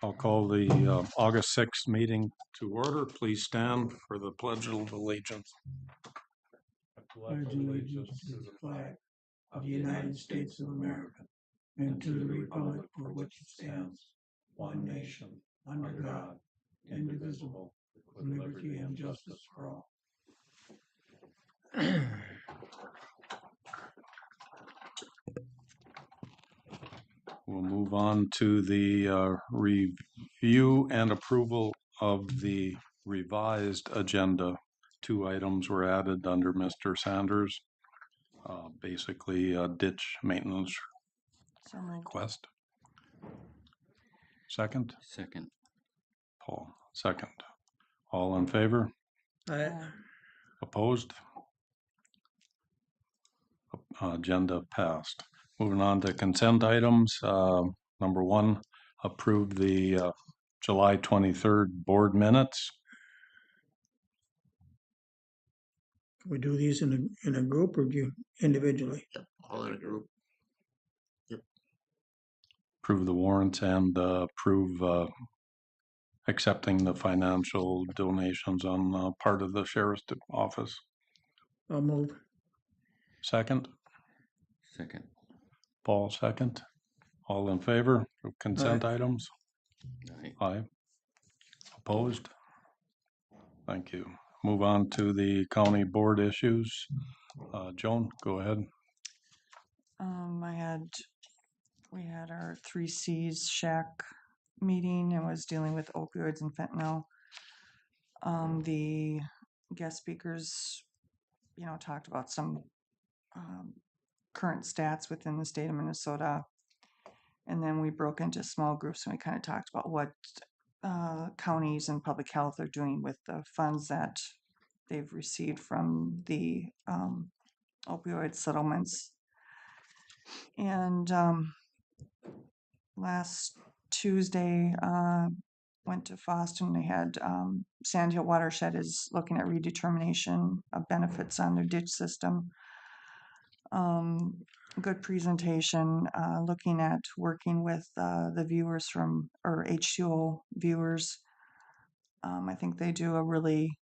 I'll call the August 6th meeting to order. Please stand for the Pledge of Allegiance. I pledge allegiance to the flag of the United States of America and to the republic for which it stands, one nation, under God, indivisible, with liberty and justice for all. We'll move on to the review and approval of the revised agenda. 2 items were added under Mr. Sanders. Basically, ditch maintenance request. Second? Second. Paul, second. All in favor? Aye. Opposed? Agenda passed. Moving on to consent items. Number 1, approve the July 23rd board minutes. We do these in a group or do you individually? All in a group. Approve the warrants and approve accepting the financial donations on part of the sheriff's office. I'll move. Second? Second. Paul, second. All in favor of consent items? Aye. Aye. Opposed? Thank you. Move on to the county board issues. Joan, go ahead. We had our 3 C's shack meeting and was dealing with opioids and fentanyl. The guest speakers, talked about some current stats within the state of Minnesota. And then we broke into small groups and we kind of talked about what counties and public health are doing with the funds that they've received from the opioid settlements. And last Tuesday, went to Boston. They had Sandhill Watershed is looking at redetermination of benefits on their ditch system. Good presentation, looking at working with the viewers or H2O viewers. I think they do a really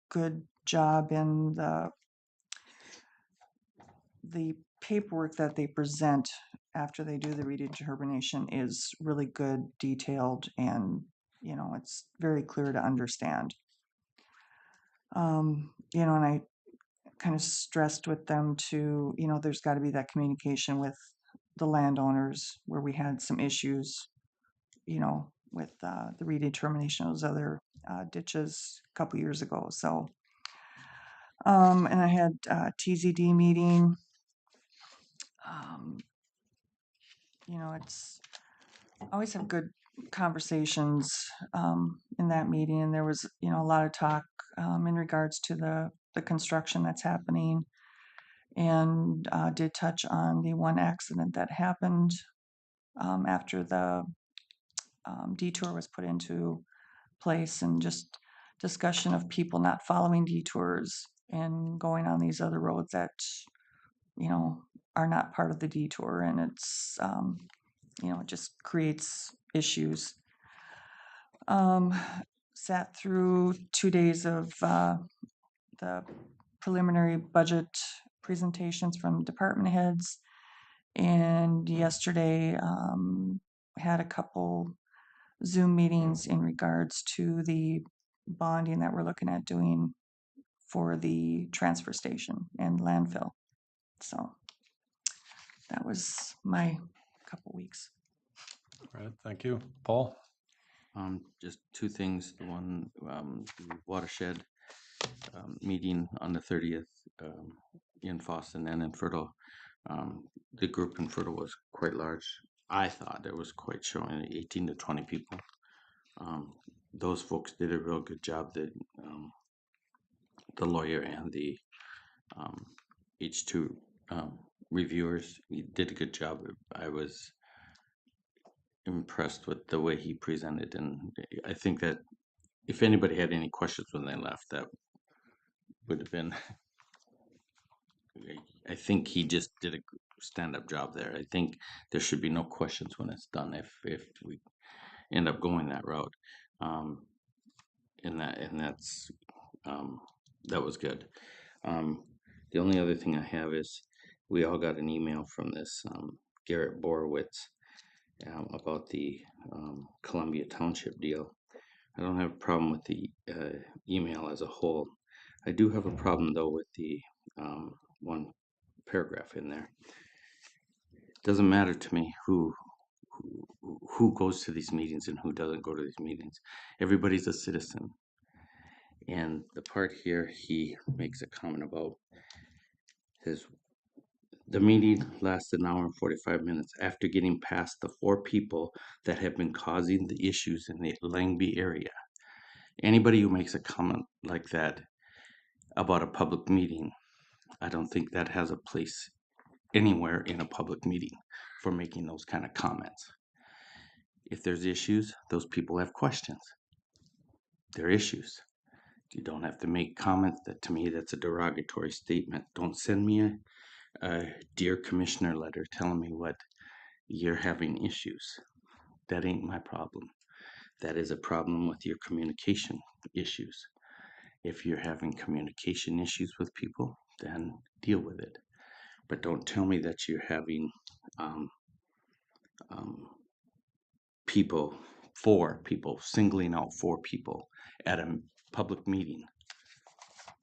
good job in the paperwork that they present after they do the redetermination is really good, detailed, and it's very clear to understand. And I kind of stressed with them to, there's got to be that communication with the landowners where we had some issues, with the redetermination of those other ditches a couple years ago. So, and I had a TZD meeting. It's always have good conversations in that meeting, and there was a lot of talk in regards to the construction that's happening, and did touch on the one accident that happened after the detour was put into place, and just discussion of people not following detours and going on these other roads that are not part of the detour, and it's it just creates issues. Sat through 2 days of the preliminary budget presentations from department heads, and yesterday had a couple Zoom meetings in regards to the bonding that we're looking at doing for the transfer station and landfill. So that was my couple weeks. All right, thank you. Paul? Just 2 things. One, the watershed meeting on the 30th in Boston and in Fertile. The group in Fertile was quite large. I thought it was quite showing 18 to 20 people. Those folks did a real good job. The lawyer and the H2 reviewers did a good job. I was impressed with the way he presented, and I think that if anybody had any questions when they left, that would have been. I think he just did a stand-up job there. I think there should be no questions when it's done. end up going that route. That's that was good. The only other thing I have is we all got an email from this Garrett Borowitz about the Columbia Township deal. I don't have a problem with the email as a whole. I do have a problem though with the one paragraph in there. It doesn't matter to me who goes to these meetings and who doesn't go to these meetings. Everybody's a citizen. And the part here he makes a comment about the meeting lasted an hour and 45 minutes after getting past the 4 people that have been causing the issues in the Langby area. Anybody who makes a comment like that about a public meeting, I don't think that has a place anywhere in a public meeting for making those kind of comments. If there's issues, those people have questions. They're issues. You don't have to make comments that, to me, that's a derogatory statement. Don't send me a dear commissioner letter telling me what you're having issues. That ain't my problem. That is a problem with your communication issues. If you're having communication issues with people, then deal with it. But don't tell me that you're having people, 4 people, singling out 4 people at a public meeting.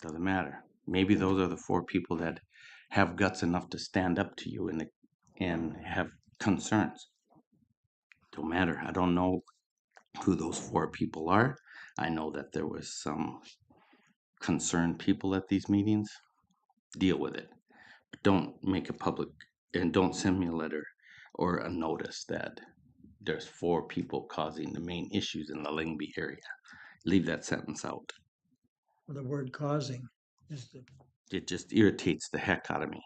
Doesn't matter. Maybe those are the 4 people that have guts enough to stand up to you and have concerns. Don't matter. I don't know who those 4 people are. I know that there was some concerned people at these meetings. Deal with it. But don't make it public and don't send me a letter or a notice that there's 4 people causing the main issues in the Langby area. Leave that sentence out. The word causing is the, It just irritates the heck out of me.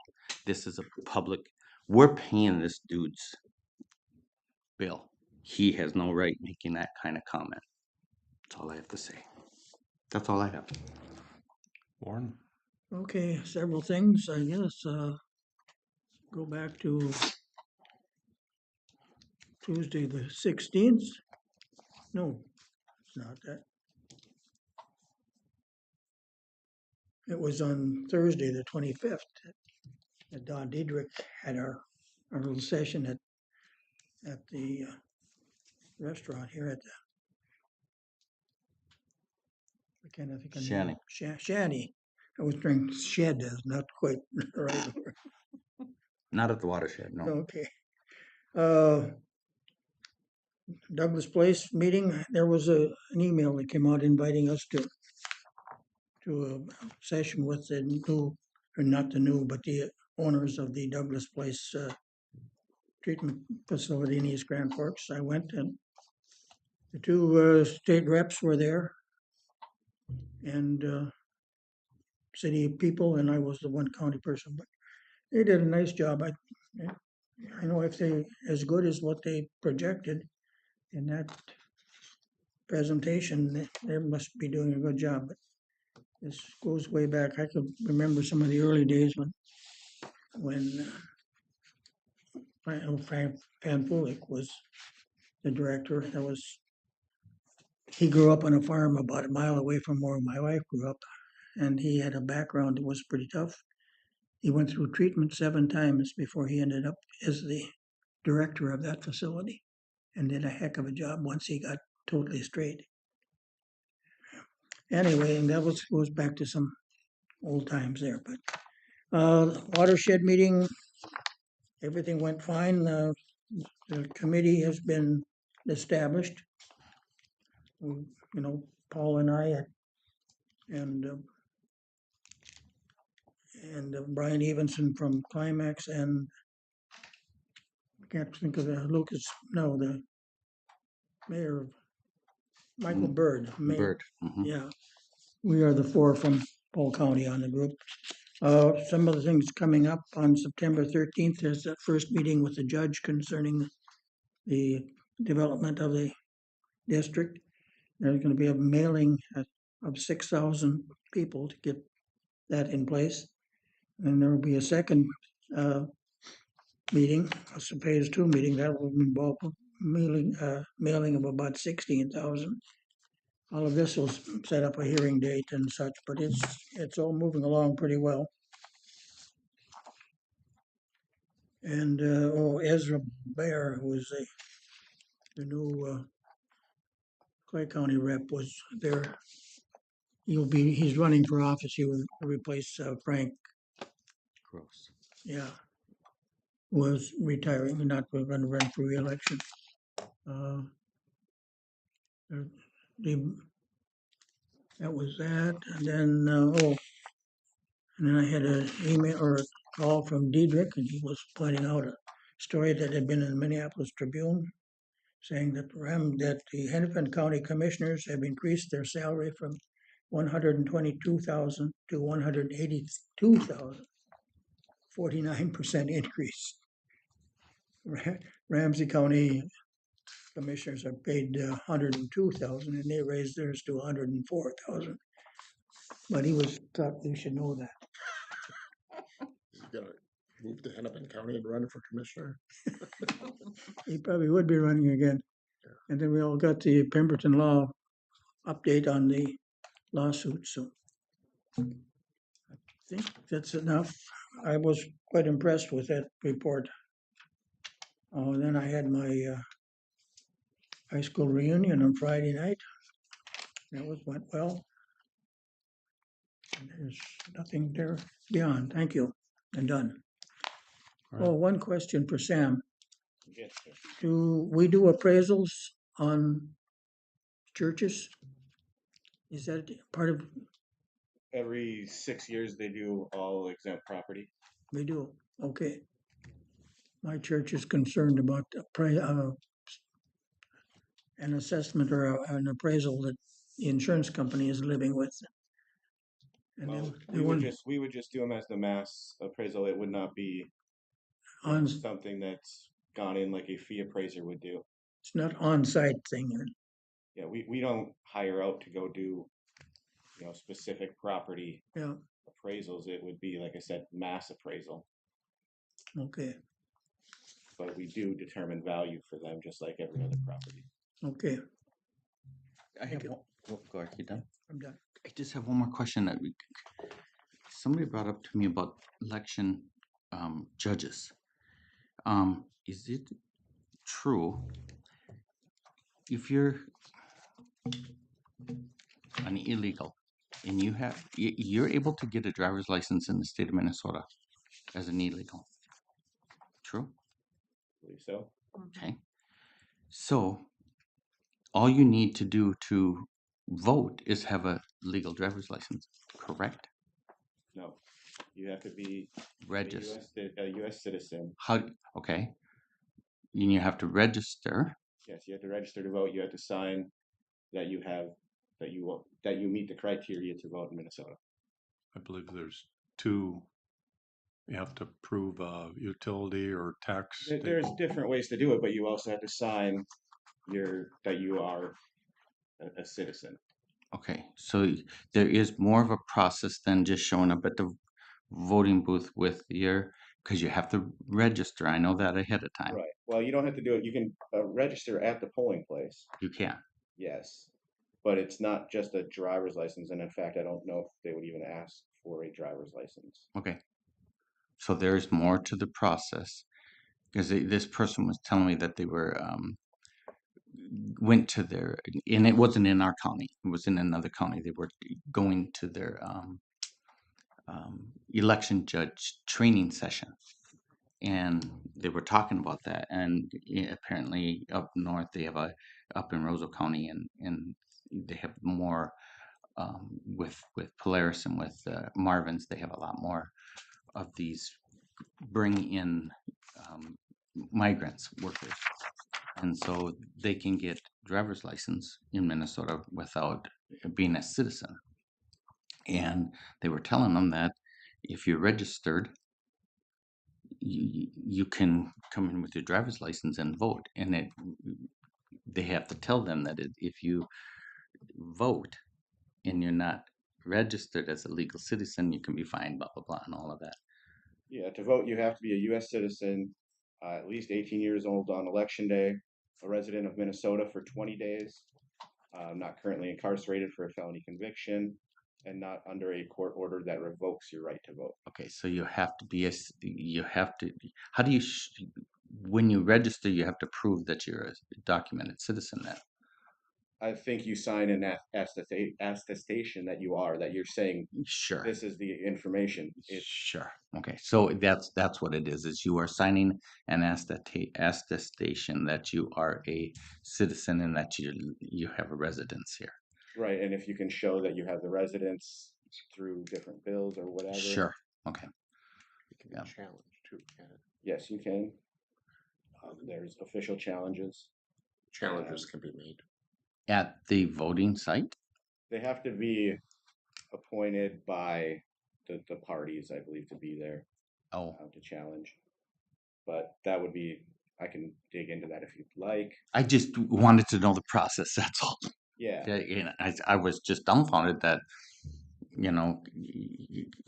This is a public, we're paying this dude's bill. He has no right making that kind of comment. That's all I have to say. That's all I have. Warren? okay, several things, I guess. Go back to Tuesday the 16th. No, it's not that. It was on Thursday the 25th that Don Diedrich had our little session at the restaurant here at the, I can't think of the name. Shanny. I was drinking shed, not quite right. Not at the watershed, no. Okay. Douglas Place meeting, there was an email that came out inviting us to a session with the new, or not the new, but the owners of the Douglas Place treatment facility in East Grand Forks. I went, and the 2 state reps were there, and city people, and I was the one county person, but they did a nice job. I know if they as good as what they projected in that presentation, they must be doing a good job. But this goes way back. I could remember some of the early days when Van Polik was the director. He grew up on a farm about a mile away from where my wife grew up, and he had a background that was pretty tough. He went through treatment 7 times before he ended up as the director of that facility, and did a heck of a job once he got totally straight. Anyway, and that goes back to some old times there. But watershed meeting, everything went fine. The committee has been established. Paul and I and Brian Evenson from Climax, and I can't think of the mayor of Michael Bird. Bird. Mm-hmm. Yeah, we are the 4 from Polk County on the group. Some of the things coming up on September 13th, there's that first meeting with the judge concerning the development of the district. There's going to be a mailing of 6,000 people to get that in place. And there will be a second meeting, a phase 2 meeting, that will involve mailing of about 16,000. All of this will set up a hearing date and such, but it's all moving along pretty well. And Ezra Bear, who is the new Clay County rep, was there. He's running for office. He will replace Frank. Gross. Yeah, was retiring, not going to run for re-election. That was that, and then I had an email or a call from Diedrich, and he was pointing out a story that had been in the Minneapolis Tribune, saying that the Hennepin County Commissioners have increased their salary from 122,000 to 182,000, 49% increase. Ramsey County Commissioners are paid 102,000, and they raised theirs to 104,000. But he thought you should know that. He's gonna move to Hennepin County and run for commissioner. He probably would be running again. And then we all got the Pemberton Law update on the lawsuit, so I think that's enough. I was quite impressed with that report. Oh, then I had my high school reunion on Friday night. That went well. And there's nothing there beyond. Thank you. And done. All right. Oh, one question for Sam. Yes, sir. Do we do appraisals on churches? Is that part of, Every 6 years they do all exempt property. we do? Okay. My church is concerned about an assessment or an appraisal that the insurance company is living with. And Well, then we would just do them as the mass appraisal. It would not be on, something that's gone in like a fee appraiser would do. it's not on-site thing. Yeah, we don't hire out to go do, specific property Yeah, appraisals. It would be, like I said, mass appraisal. okay, But we do determine value for them just like every other property. okay, I have one. Oh, go ahead, you done? I'm done. I just have one more question that somebody brought up to me about election judges. Is it true if you're an illegal and you're able to get a driver's license in the state of Minnesota as an illegal? True? I believe so. Okay. So all you need to do to vote is have a legal driver's license, correct? No, you have to be Register. a U.S. citizen. Okay. And you have to register. Yes, you have to register to vote. You have to sign that you meet the criteria to vote in Minnesota. I believe there's two. You have to prove utility or tax. There's different ways to do it, but you also have to sign that you are a citizen. Okay, so there is more of a process than just showing up at the voting booth with because you have to register. I know that ahead of time. Right. Well, you don't have to do it. You can register at the polling place. You can. Yes, but it's not just a driver's license. And in fact, I don't know if they would even ask for a driver's license. Okay. So there's more to the process because this person was telling me that they were went to their, and it wasn't in our county. It was in another county. They were going to their election judge training session, and they were talking about that. And apparently, up north, they have up in Roseau County, and they have more with Polaris and with Marvin's. They have a lot more of these bring in migrants workers, and so they can get driver's license in Minnesota without being a citizen. And they were telling them that if you're registered, you can come in with your driver's license and vote. And they have to tell them that if you vote and you're not registered as a legal citizen, you can be fined, blah, blah, blah, and all of that. Yeah, to vote, you have to be a U.S. citizen, at least 18 years old on election day, a resident of Minnesota for 20 days, not currently incarcerated for a felony conviction, and not under a court order that revokes your right to vote. Okay, so you have to be you have to, how do you, when you register, you have to prove that you're a documented citizen then? I think you sign an attestation that you're saying Sure. this is the information. Sure. Okay. So that's what it is you are signing an attestation that you are a citizen and that you have a residence here. Right, and if you can show that you have the residence through different bills or whatever. Sure. Okay. It can be Yeah. challenged too, can it? Yes, you can. There's official challenges. Challenges can be made. At the voting site? They have to be appointed by the parties, I believe, to be there Oh, to challenge. But that would be, I can dig into that if you'd like. I just wanted to know the process. That's all. Yeah. Yeah, you know, I was just dumbfounded that,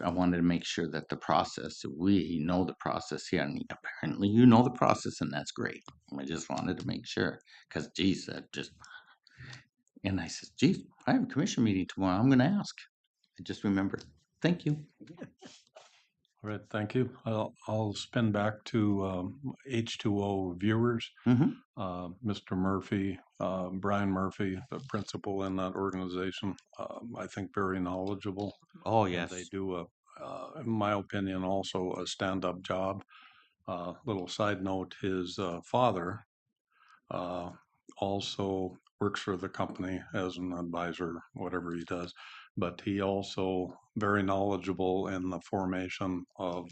I wanted to make sure that the process, we know the process here, and apparently you know the process, and that's great. I just wanted to make sure, because geez, and I said, geez, I have a commission meeting tomorrow. I'm going to ask. I just remembered. Thank you. All right, thank you. I'll spin back to H2O viewers. Mr. Murphy, Brian Murphy, the principal in that organization, I think very knowledgeable. Oh, yes. They do, in my opinion, also a stand-up job. Little side note, his father also works for the company as an advisor, whatever he does, but he also very knowledgeable in the formation of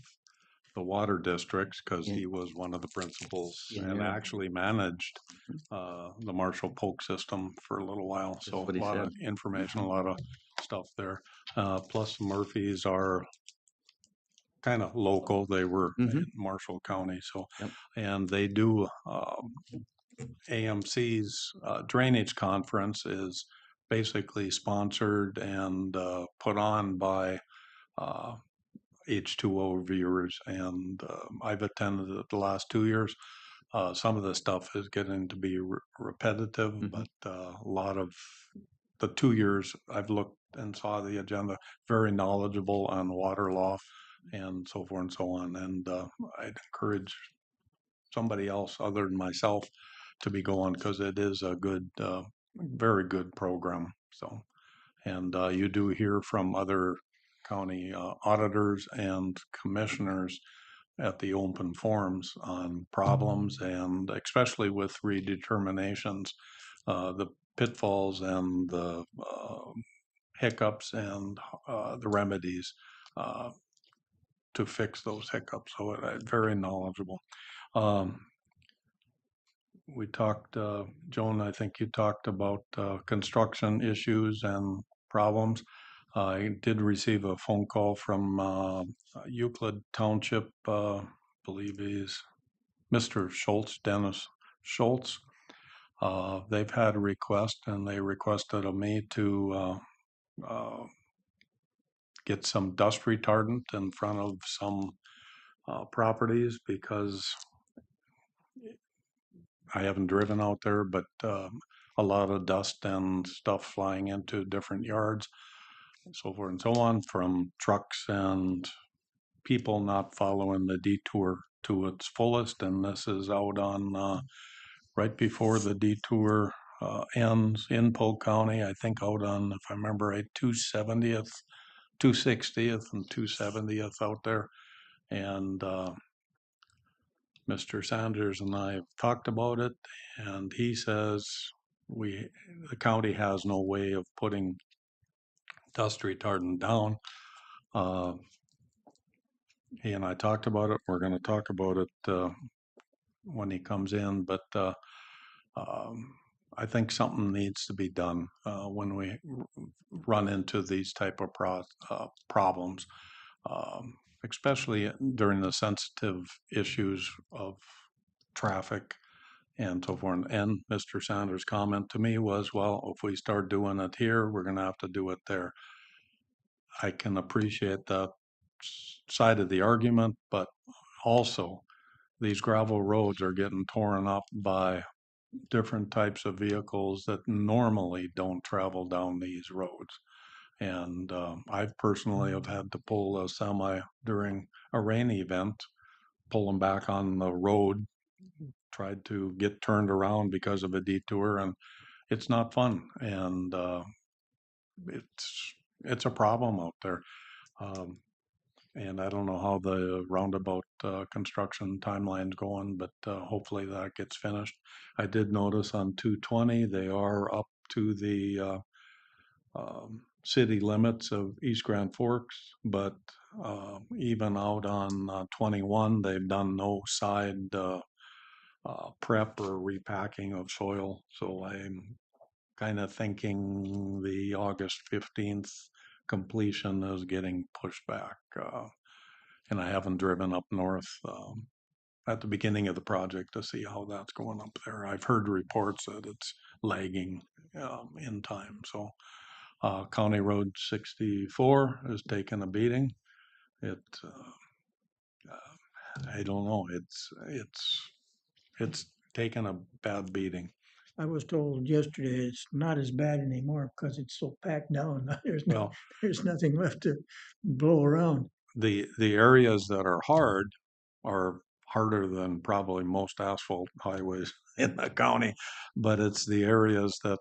the water districts because he was one of the principals and actually managed the Marshall Polk system for a little while. So a lot of information, a lot of stuff there. Plus the Murphys are kind of local. They were in Marshall County. So, and they do AMC's drainage conference is basically sponsored and put on by H2O viewers, and I've attended it the last 2 years. Some of the stuff is getting to be repetitive, but a lot of the 2 years I've looked and saw the agenda, very knowledgeable on water law and so forth and so on. And I'd encourage somebody else other than myself to be going because it is a good, very good program. So, and you do hear from other county auditors and commissioners at the open forums on problems and especially with redeterminations, the pitfalls and the hiccups and the remedies to fix those hiccups. So very knowledgeable. We talked, Joan, I think you talked about construction issues and problems. I did receive a phone call from Euclid Township, believe he's Mr. Schultz, Dennis Schultz. They've had a request and they requested of me to get some dust retardant in front of some properties because I haven't driven out there, but a lot of dust and stuff flying into different yards, so forth and so on, from trucks and people not following the detour to its fullest. And this is out on right before the detour ends in Polk County, I think out on, if I remember right, 270th, 260th and 270th out there. And Mr. Sanders and I have talked about it, and he says the county has no way of putting dust retardant down. He and I talked about it. We're going to talk about it when he comes in, but I think something needs to be done when we run into these type of problems. Especially during the sensitive issues of traffic and so forth. And Mr. Sanders' comment to me was, well, if we start doing it here, we're going to have to do it there. I can appreciate that side of the argument, but also these gravel roads are getting torn up by different types of vehicles that normally don't travel down these roads. And I personally have had to pull a semi during a rain event, pull them back on the road, tried to get turned around because of a detour, and it's not fun. And it's a problem out there. Um, and I don't know how the roundabout construction timeline's going, but hopefully that gets finished. I did notice on 220 they are up to the city limits of East Grand Forks, but even out on 21, they've done no side prep or repacking of soil. So I'm kind of thinking the August 15th completion is getting pushed back. And I haven't driven up north at the beginning of the project to see how that's going up there. I've heard reports that it's lagging in time. So County Road 64 is taking a beating. It, I don't know. It's taken a bad beating. I was told yesterday it's not as bad anymore because it's so packed down. Well, There's nothing left to blow around. the areas that are harder than probably most asphalt highways in the county, but it's the areas that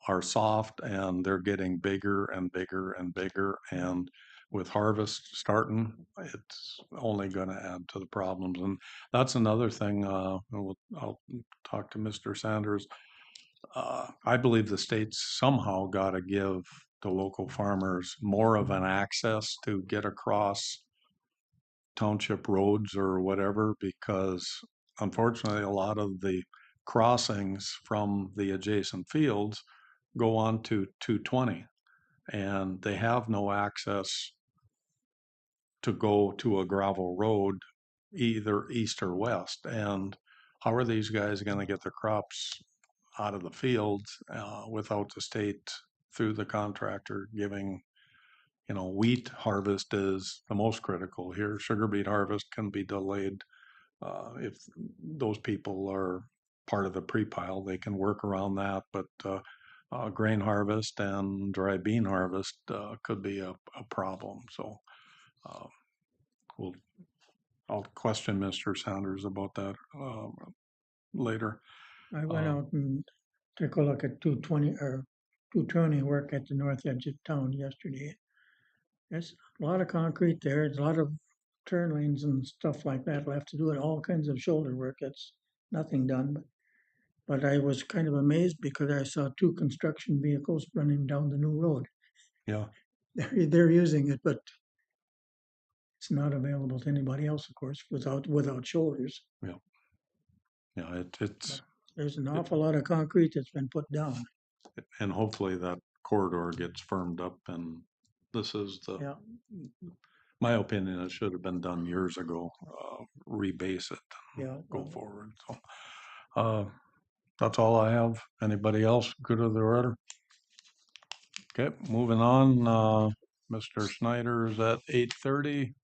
are soft and they're getting bigger and bigger and bigger. And with harvest starting, it's only going to add to the problems. And that's another thing. I'll talk to Mr. Sanders. I believe the state's somehow got to give the local farmers more of an access to get across township roads or whatever, because unfortunately, a lot of the crossings from the adjacent fields go on to 220 and they have no access to go to a gravel road either east or west. And how are these guys going to get their crops out of the fields without the state through the contractor giving, wheat harvest is the most critical here. Sugar beet harvest can be delayed. If those people are part of the pre-pile, they can work around that. But grain harvest and dry bean harvest could be a problem. So uh, we'll, I'll question Mr. Sanders about that later. I went out and took a look at 220 or 220 work at the north edge of town yesterday. There's a lot of concrete there. There's a lot of turn lanes and stuff like that left to do it. All kinds of shoulder work. That's nothing done. But I was kind of amazed because I saw two construction vehicles running down the new road. Yeah, They're using it, but it's not available to anybody else, of course, without shoulders. yeah, yeah. It's There's an awful lot of concrete that's been put down. and hopefully that corridor gets firmed up. And this is Yeah. my opinion. It should have been done years ago. Rebase it, Yeah. go forward. So that's all I have. Anybody else? Good of the order. Okay, moving on. Mr. Snyder's at 8:30.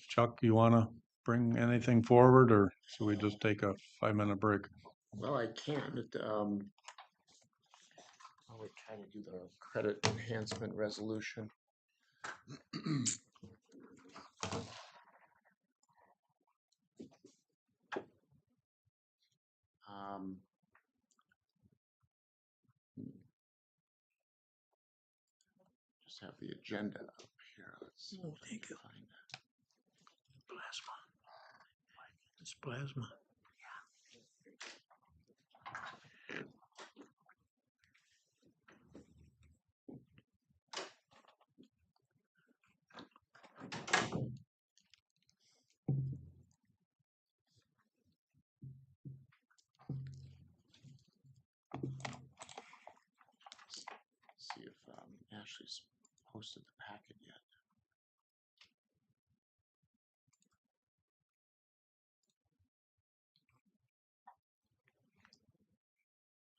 Chuck, you want to bring anything forward, or should we just take a 5-minute break? Well, I can. I would kind of do the credit enhancement resolution. Um, just have the agenda up here. Let's see. Oh, thank you. Find Plasma. It's plasma. see if Ashley's posted the packet yet.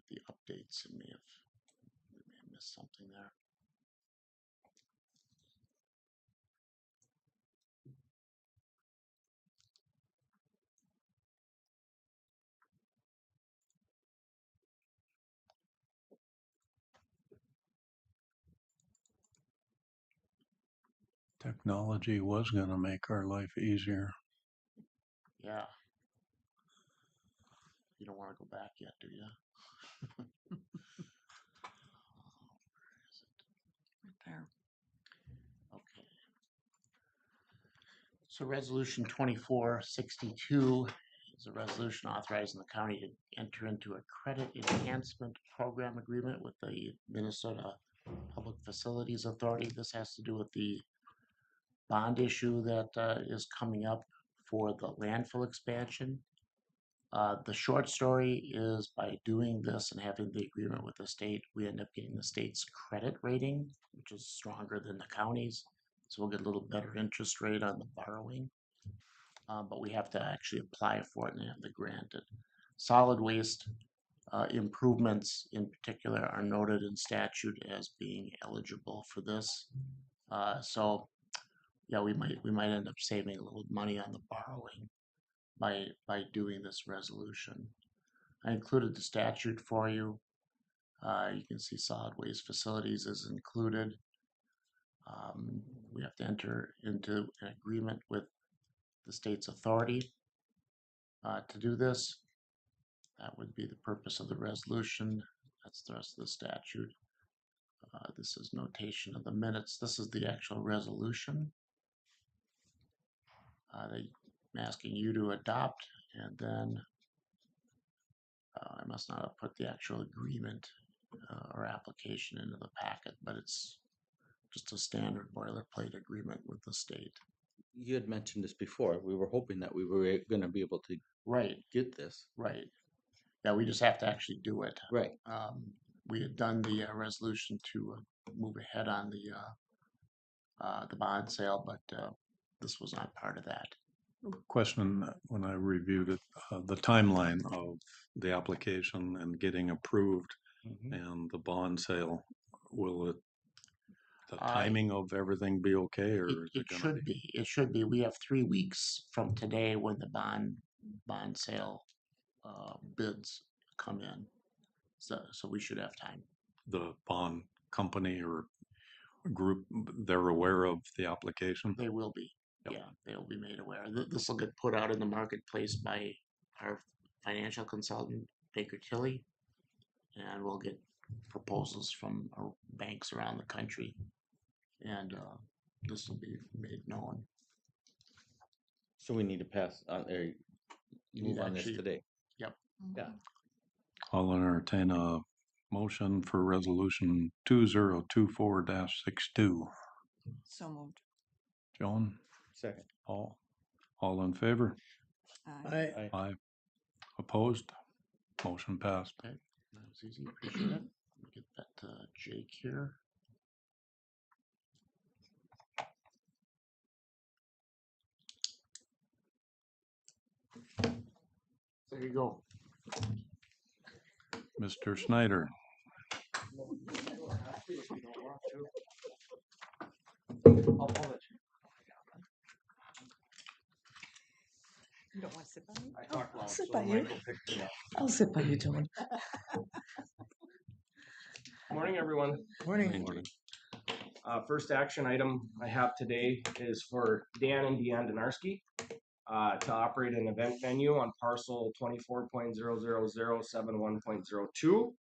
The updates, we may have missed something there. Technology was gonna make our life easier. Yeah. You don't want to go back yet, do you? Right there. Okay. So resolution 2462 is a resolution authorizing the county to enter into a credit enhancement program agreement with the Minnesota Public Facilities Authority. This has to do with the bond issue that is coming up for the landfill expansion. The short story is by doing this and having the agreement with the state, we end up getting the state's credit rating, which is stronger than the county's. So we'll get a little better interest rate on the borrowing. But we have to actually apply for it and have the granted. Solid waste improvements in particular are noted in statute as being eligible for this. So yeah, we might end up saving a little money on the borrowing by doing this resolution. I included the statute for you. You can see solid waste facilities is included. We have to enter into an agreement with the state's authority to do this. That would be the purpose of the resolution. That's the rest of the statute. This is notation of the minutes. This is the actual resolution. I'm asking you to adopt, and then I must not have put the actual agreement or application into the packet, but it's just a standard boilerplate agreement with the state. You had mentioned this before. We were hoping that we were going to be able to Right, get this. right. Yeah, we just have to actually do it. Right. We had done the resolution to move ahead on the bond sale, but this was not part of that. Question, when I reviewed it, the timeline of the application and getting approved and the bond sale, will it, the timing of everything be okay, or is It it gonna should be. It should be. We have 3 weeks from today when the bond sale bids come in. So we should have time. the bond company or group, they're aware of the application? They will be. Yep. Yeah, they'll be made aware. This will get put out in the marketplace by our financial consultant, Baker Tilly, and we'll get proposals from banks around the country, and this will be made known. So we need to pass on or move on this Actually, today. Yep. Yeah. I'll entertain a motion for resolution 2024-62. So moved. Joan, Second. all in favor? Aye. Aye. Aye. Opposed? Motion passed. That was easy. Appreciate it. Let me get that to Jake here. There you go. Mr. Snyder, You don't want to sit by me? I talked loud, I'll sit so by you. Michael picked me up. I'll sit by you, Joan. Morning, everyone. Morning. First action item I have today is for Dan and Deanne Donarski to operate an event venue on parcel 24.00071.02.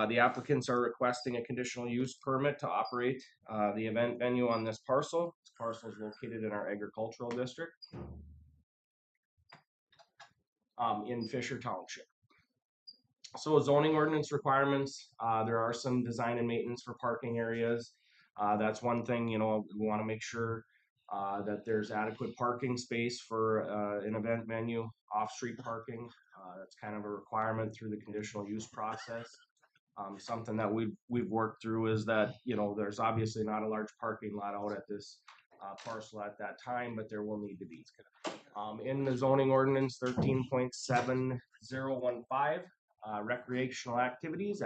The applicants are requesting a conditional use permit to operate the event venue on this parcel. This parcel is located in our agricultural district in Fisher Township. So zoning ordinance requirements, there are some design and maintenance for parking areas. That's one thing, we want to make sure that there's adequate parking space for an event venue, off-street parking. That's kind of a requirement through the conditional use process. Something that we've worked through is that, there's obviously not a large parking lot out at this parcel at that time, but there will need to be. In the zoning ordinance 13.7015, recreational activities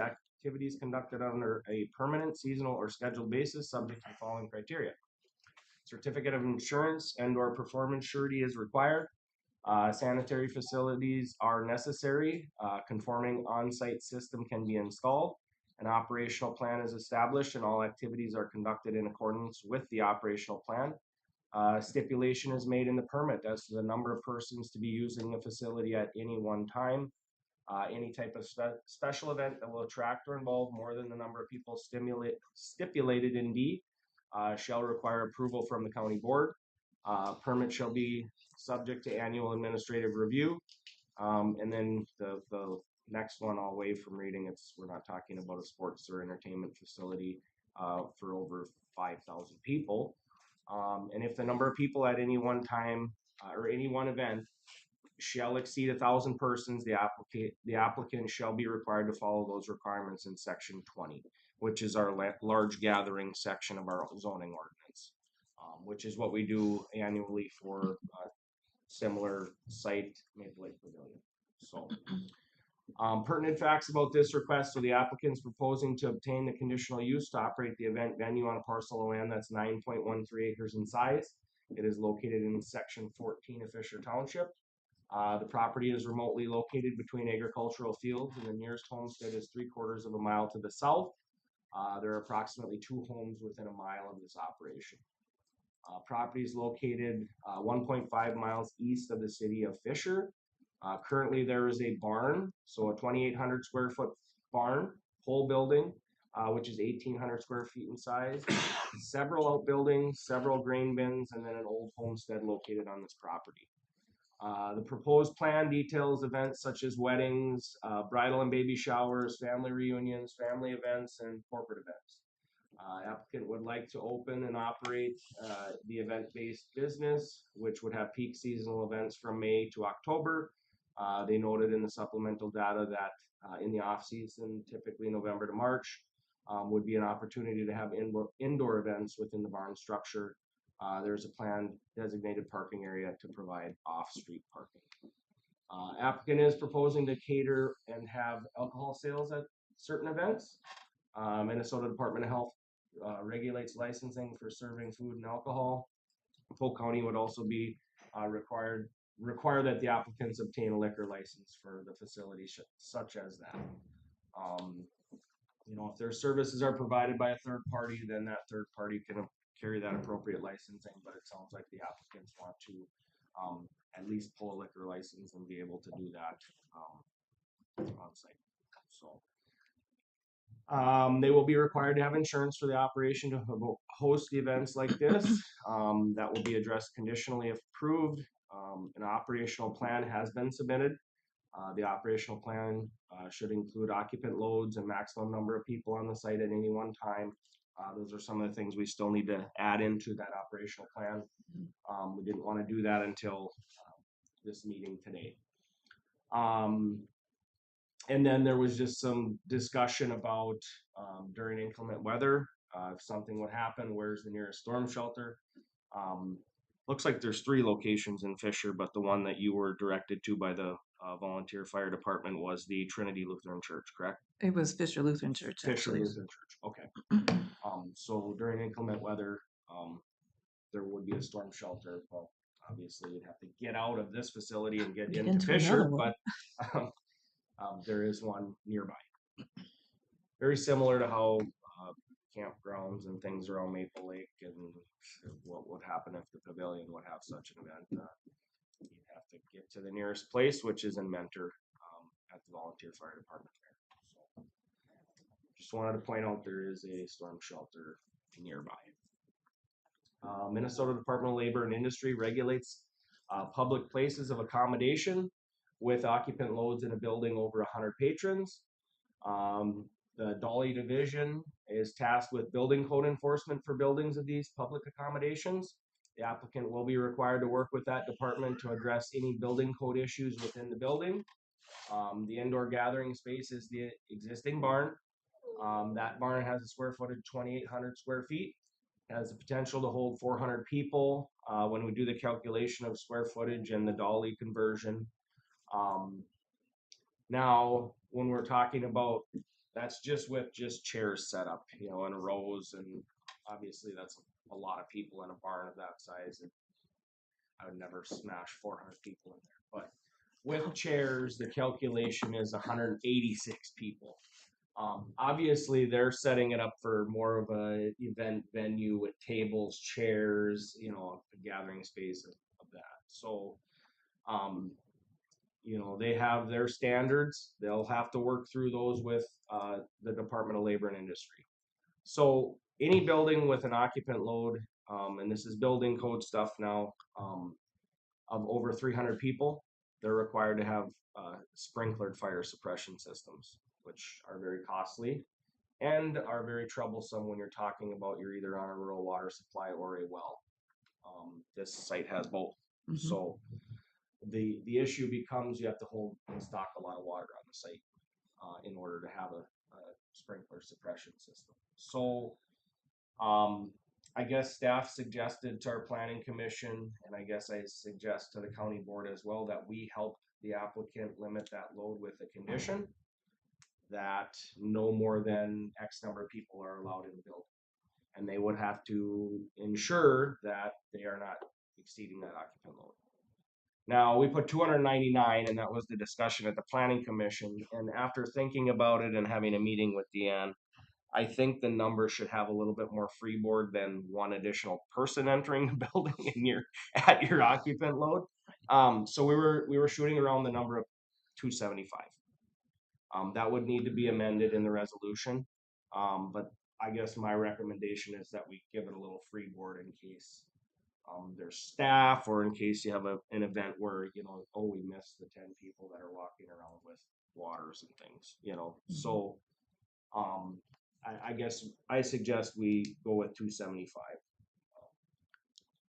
conducted under a permanent, seasonal, or scheduled basis subject to the following criteria. Certificate of insurance and/or performance surety is required. Sanitary facilities are necessary. Conforming on-site system can be installed. An operational plan is established and all activities are conducted in accordance with the operational plan. Stipulation is made in the permit as to the number of persons to be using the facility at any one time. Any type of special event that will attract or involve more than the number of people stipulated in D shall require approval from the county board. Permit shall be subject to annual administrative review. And then the next one I'll waive from reading. We're not talking about a sports or entertainment facility for over 5,000 people. And if the number of people at any one time or any one event shall exceed 1,000 persons, the applicant shall be required to follow those requirements in section 20, which is our large gathering section of our zoning ordinance, which is what we do annually for a similar site, Maple Lake Pavilion. So pertinent facts about this request. So the applicant's proposing to obtain the conditional use to operate the event venue on a parcel of land that's 9.13 acres in size. It is located in section 14 of Fisher Township. The property is remotely located between agricultural fields, and the nearest homestead is 3/4 of a mile to the south. There are approximately 2 homes within a mile of this operation. Property is located 1.5 miles east of the city of Fisher. Currently, there is a barn, so a 2,800 square foot barn, whole building, which is 1,800 square feet in size, several outbuildings, several grain bins, and then an old homestead located on this property. The proposed plan details events such as weddings, bridal and baby showers, family reunions, family events, and corporate events. Applicant would like to open and operate the event-based business, which would have peak seasonal events from May to October. They noted in the supplemental data that in the off-season, typically November to March, would be an opportunity to have indoor events within the barn structure. There's a planned designated parking area to provide off-street parking. Applicant is proposing to cater and have alcohol sales at certain events. Minnesota Department of Health regulates licensing for serving food and alcohol. Polk County would also be require that the applicants obtain a liquor license for the facility such as that. If their services are provided by a third party, then that third party can carry that appropriate licensing, but it sounds like the applicants want to at least pull a liquor license and be able to do that on site. So they will be required to have insurance for the operation to host the events like this. That will be addressed conditionally if approved. An operational plan has been submitted. The operational plan should include occupant loads and maximum number of people on the site at any one time. Those are some of the things we still need to add into that operational plan. We didn't want to do that until this meeting today. And then there was just some discussion about during inclement weather, if something would happen, where's the nearest storm shelter? Looks like there's 3 locations in Fisher, but the one that you were directed to by the volunteer fire department was the Trinity Lutheran Church, correct? It was Fisher Lutheran Church, Fisher actually. Lutheran Church, okay. So during inclement weather, there would be a storm shelter. Well, obviously you'd have to get out of this facility and get into Fisher, another but there is one nearby. Very similar to how campgrounds and things around Maple Lake and what would happen if the pavilion would have such an event. You'd have to get to the nearest place, which is in Mentor at the volunteer fire department there. So just wanted to point out there is a storm shelter nearby. Minnesota Department of Labor and Industry regulates public places of accommodation with occupant loads in a building over 100 patrons. The Dolly Division is tasked with building code enforcement for buildings of these public accommodations. The applicant will be required to work with that department to address any building code issues within the building. The indoor gathering space is the existing barn. That barn has a square footage 2,800 square feet. It has the potential to hold 400 people when we do the calculation of square footage and the Dolly conversion. Now, when we're talking about, that's just with chairs set up, in rows, and obviously that's a lot of people in a barn of that size. And I would never smash 400 people in there, but with chairs, the calculation is 186 people. Obviously, they're setting it up for more of a event venue with tables, chairs, you know, a gathering space of that. So, um, you know, they have their standards. They'll have to work through those with the Department of Labor and Industry. So, any building with an occupant load, and this is building code stuff now, of over 300 people, they're required to have sprinklered fire suppression systems, which are very costly and are very troublesome when you're talking about you're either on a rural water supply or a well. This site has both. So the issue becomes you have to hold and stock a lot of water on the site in order to have a sprinkler suppression system. So I guess staff suggested to our planning commission, and I guess I suggest to the county board as well, that we help the applicant limit that load with a condition that no more than X number of people are allowed in the building. And they would have to ensure that they are not exceeding that occupant load. Now, we put 299, and that was the discussion at the planning commission. And after thinking about it and having a meeting with Deanne, I think the number should have a little bit more freeboard than one additional person entering the building and you're at your occupant load. So we were shooting around the number of 275. That would need to be amended in the resolution. But I guess my recommendation is that we give it a little freeboard in case there's staff, or in case you have an event where, you know, oh, we missed the 10 people that are walking around with waters and things, you know. So I guess I suggest we go with 275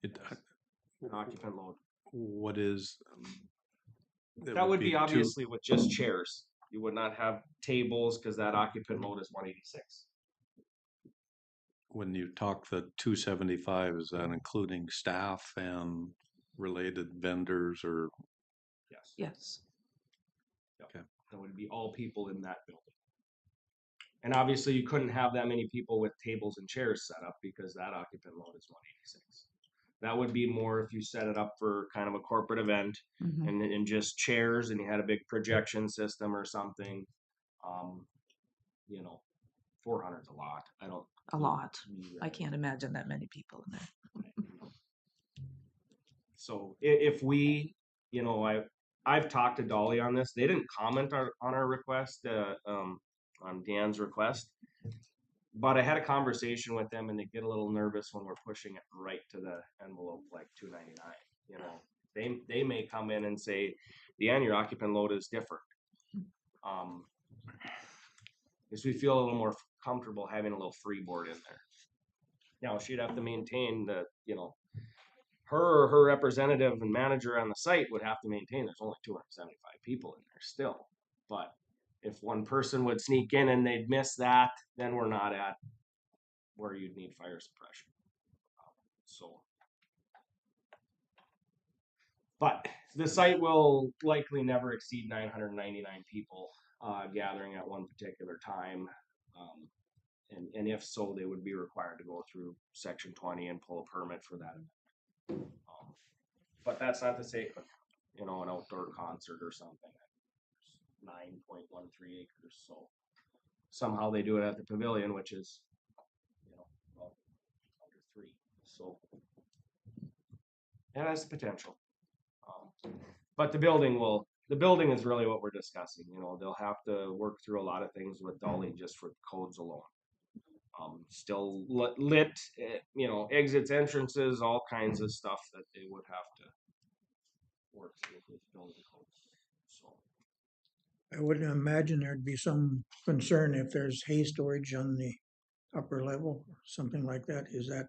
It, an occupant load. what is? That would be obviously with just chairs. You would not have tables because that occupant load is 186. When you talk the 275, is that including staff and related vendors, or? Yes. Yes. Yep. Okay. That would be all people in that building. And obviously you couldn't have that many people with tables and chairs set up because that occupant load is 186. That would be more if you set it up for kind of a corporate event and just chairs, and you had a big projection system or something. You know, 400 is a lot. A lot. I can't imagine that many people in there. So if we, you know, I've talked to Dolly on this. They didn't comment on our request, on Dan's request, but I had a conversation with them, and they get a little nervous when we're pushing it right to the envelope, like 299. You know, they may come in and say, "Deanne, your occupant load is different." Because we feel a little more comfortable having a little freeboard in there. Now she'd have to maintain the, you know, her or her representative and manager on the site would have to maintain there's only 275 people in there still. But if one person would sneak in and they'd miss that, then we're not at where you'd need fire suppression. But the site will likely never exceed 999 people gathering at one particular time. And if so, they would be required to go through Section 20 and pull a permit for that. But that's not to say, you know, an outdoor concert or something. 9.13 acres. So somehow they do it at the pavilion, which is, you know, about under 3. So it has the potential. But the building is really what we're discussing. You know, they'll have to work through a lot of things with Dolly just for codes alone. Still lit, you know, exits, entrances, all kinds of stuff that they would have to work through with building codes. So I wouldn't imagine there'd be some concern if there's hay storage on the upper level, or something like that. Is that,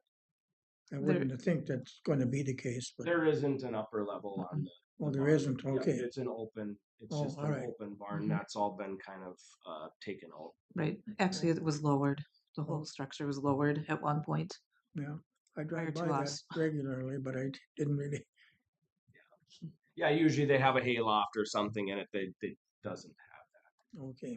I wouldn't think that's going to be the case, but, there isn't an upper level on the. well, there barn. isn't, Yeah, okay. it's an open. It's Oh, just all an right. open barn. Mhm. That's all been kind of taken out. Right, actually, it was lowered. The whole structure was lowered at one point. Yeah, I Prior drive to by that us. regularly, but I didn't really, Yeah, usually they have a hay loft or something in it. They doesn't have okay.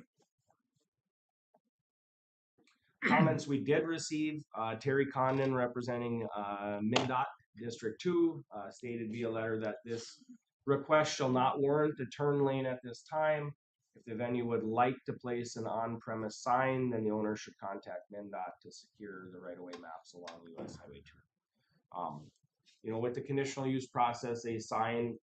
comments we did receive. Terry Condon, representing MnDOT District 2, stated via letter that this request shall not warrant a turn lane at this time. If the venue would like to place an on-premise sign, then the owner should contact MnDOT to secure the right-of-way maps along US Highway 2. You know, with the conditional use process, a sign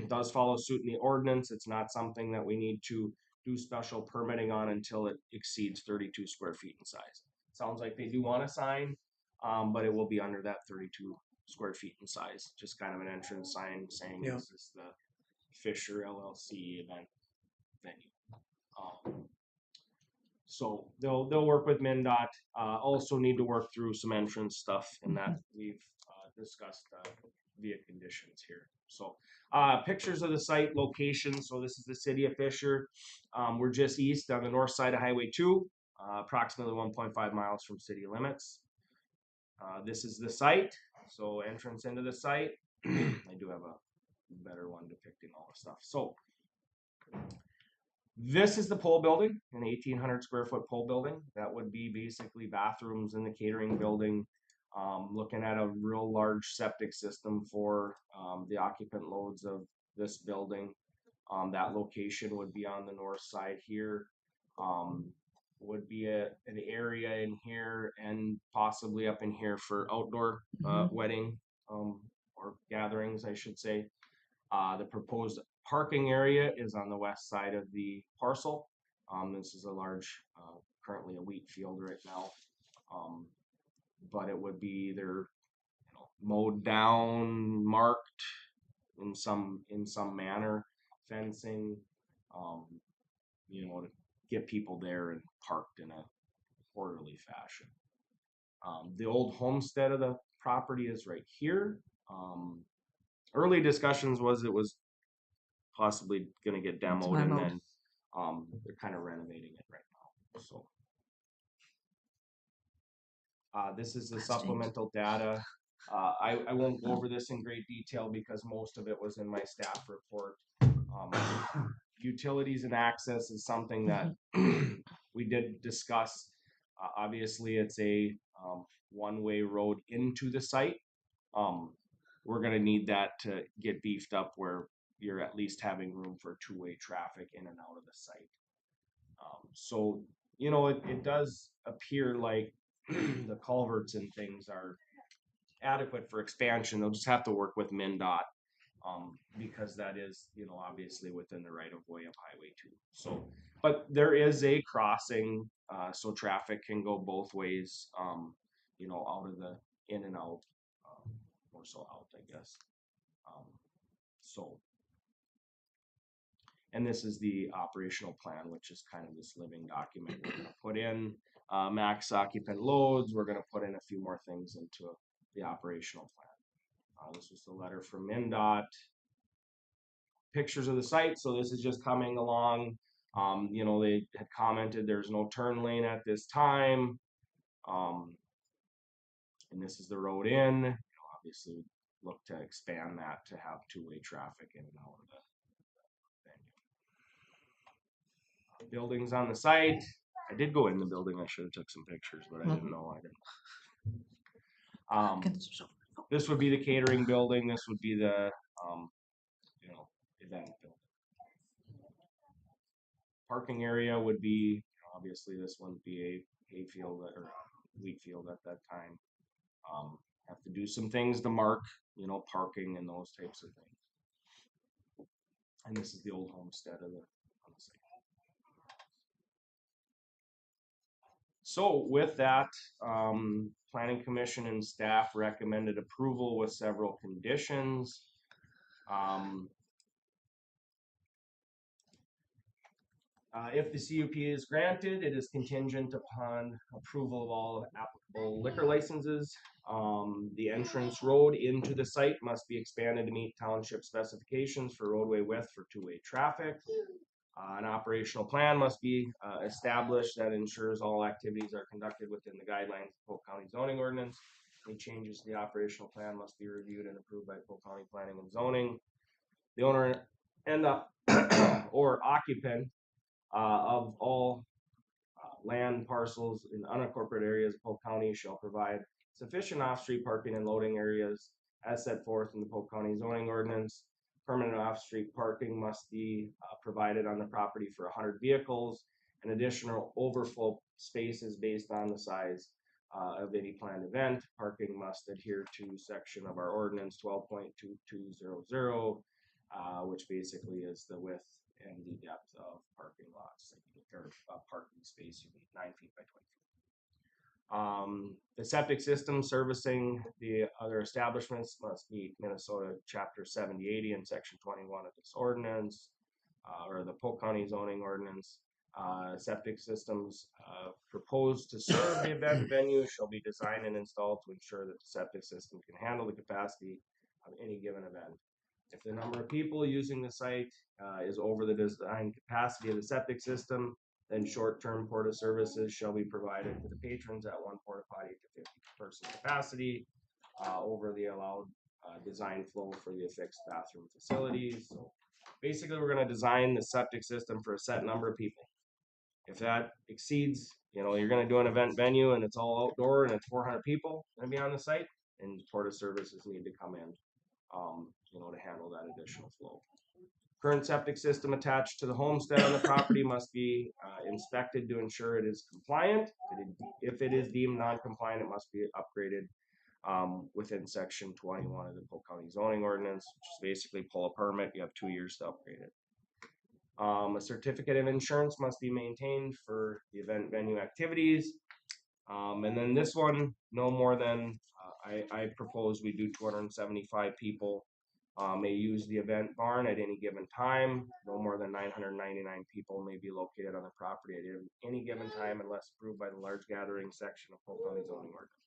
does follow suit in the ordinance. It's not something that we need to do special permitting on until it exceeds 32 square feet in size. Sounds like they do want a sign, but it will be under that 32 square feet in size. Just kind of an entrance sign saying Yeah. this is the Fisher LLC event venue. So they'll work with MnDOT. Also need to work through some entrance stuff, and that we've discussed via conditions here. So pictures of the site location. So this is the city of Fisher. We're just east on the north side of Highway 2, approximately 1.5 miles from city limits. This is the site. So entrance into the site. I do have a better one depicting all the stuff. So this is the pole building, an 1,800 square foot pole building. That would be basically bathrooms in the catering building. Looking at a real large septic system for the occupant loads of this building. That location would be on the north side here. Would be an area in here and possibly up in here for outdoor wedding or gatherings, I should say. The proposed parking area is on the west side of the parcel. This is a large, currently a wheat field right now. But it would be either mowed down, marked in some manner, fencing, to get people there and parked in a orderly fashion. The old homestead of the property is right here. Early discussions was it was possibly going to get demoed, and then they're kind of renovating it right now. So this is the supplemental data. I won't go over this in great detail because most of it was in my staff report. Utilities and access is something that we did discuss. Obviously, it's a one-way road into the site. We're going to need that to get beefed up where you're at least having room for two-way traffic in and out of the site. So, it does appear like the culverts and things are adequate for expansion. They'll just have to work with MnDOT because that is, obviously within the right of way of Highway 2. So, but there is a crossing, so traffic can go both ways, out of the in and out, more so out, I guess. And this is the operational plan, which is kind of this living document. We're going to put in max occupant loads. We're going to put in a few more things into the operational plan. This was the letter from MnDOT. Pictures of the site. So this is just coming along. They had commented there's no turn lane at this time. And this is the road in. Obviously, look to expand that to have two-way traffic in and out of the venue. Buildings on the site. I did go in the building. I should have took some pictures, but I didn't know I didn't. This would be the catering building. This would be the event building. Parking area would be obviously this wouldn't be a hayfield or wheat field at that time. Have to do some things to mark, parking and those types of things. And this is the old homestead on the site. So with that, Planning Commission and staff recommended approval with several conditions. If the CUP is granted, it is contingent upon approval of all applicable liquor licenses. The entrance road into the site must be expanded to meet township specifications for roadway width for two-way traffic. An operational plan must be established that ensures all activities are conducted within the guidelines of Polk County zoning ordinance. Any changes to the operational plan must be reviewed and approved by Polk County Planning and Zoning. The owner and or occupant of all land parcels in unincorporated areas of Polk County shall provide sufficient off-street parking and loading areas as set forth in the Polk County zoning ordinance. permanent off-street parking must be provided on the property for 100 vehicles, and additional overflow spaces based on the size of any planned event. Parking must adhere to section of our ordinance 12.2200, which basically is the width and the depth of parking lots, or parking space. You need 9 feet by 20 feet. The septic system servicing the other establishments must meet Minnesota Chapter 7080 and Section 21 of this ordinance, or the Polk County zoning ordinance. Septic systems proposed to serve the event venue shall be designed and installed to ensure that the septic system can handle the capacity of any given event. If the number of people using the site is over the design capacity of the septic system, then short-term porta services shall be provided to the patrons at 1 porta potty to 50-person capacity over the allowed design flow for the affixed bathroom facilities. So basically, we're going to design the septic system for a set number of people. If that exceeds, you're going to do an event venue and it's all outdoor and it's 400 people going to be on the site, and porta services need to come in, to handle that additional flow. Current septic system attached to the homestead on the property must be inspected to ensure it is compliant. If it is deemed non-compliant, it must be upgraded within section 21 of the Polk County zoning ordinance, which is basically pull a permit. You have 2 years to upgrade it. A certificate of insurance must be maintained for the event venue activities. And then this one, no more than, I propose we do 275 people may use the event barn at any given time. No more than 999 people may be located on the property at any given time unless approved by the large gathering section of Polk County zoning ordinance.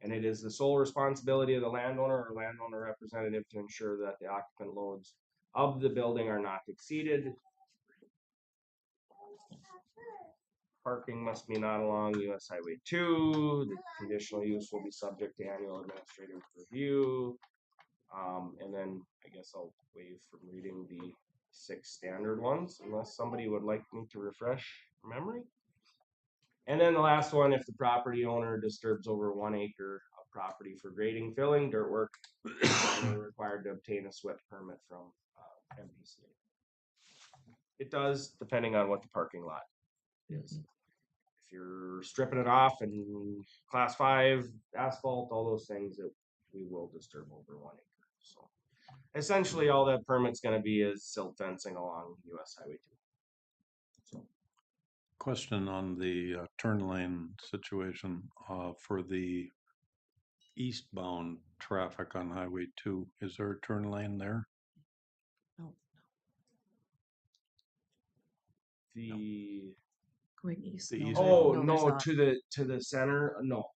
And it is the sole responsibility of the landowner or landowner representative to ensure that the occupant loads of the building are not exceeded. Parking must be not along US Highway 2. The conditional use will be subject to annual administrative review. And then I guess I'll waive from reading the 6 standard ones unless somebody would like me to refresh memory. And then the last one, if the property owner disturbs over 1 acre of property for grading, filling, dirt work, they're required to obtain a SWIP permit from MPCA. It does, depending on what the parking lot is. If you're stripping it off and class 5 asphalt, all those things, that we will disturb over 1 acre. So essentially all that permit's going to be is silt fencing along US Highway 2. So Question on the turn lane situation for the eastbound traffic on Highway 2. Is there a turn lane there? No, the going east. The no, east there- oh there's no, not. to the center, no.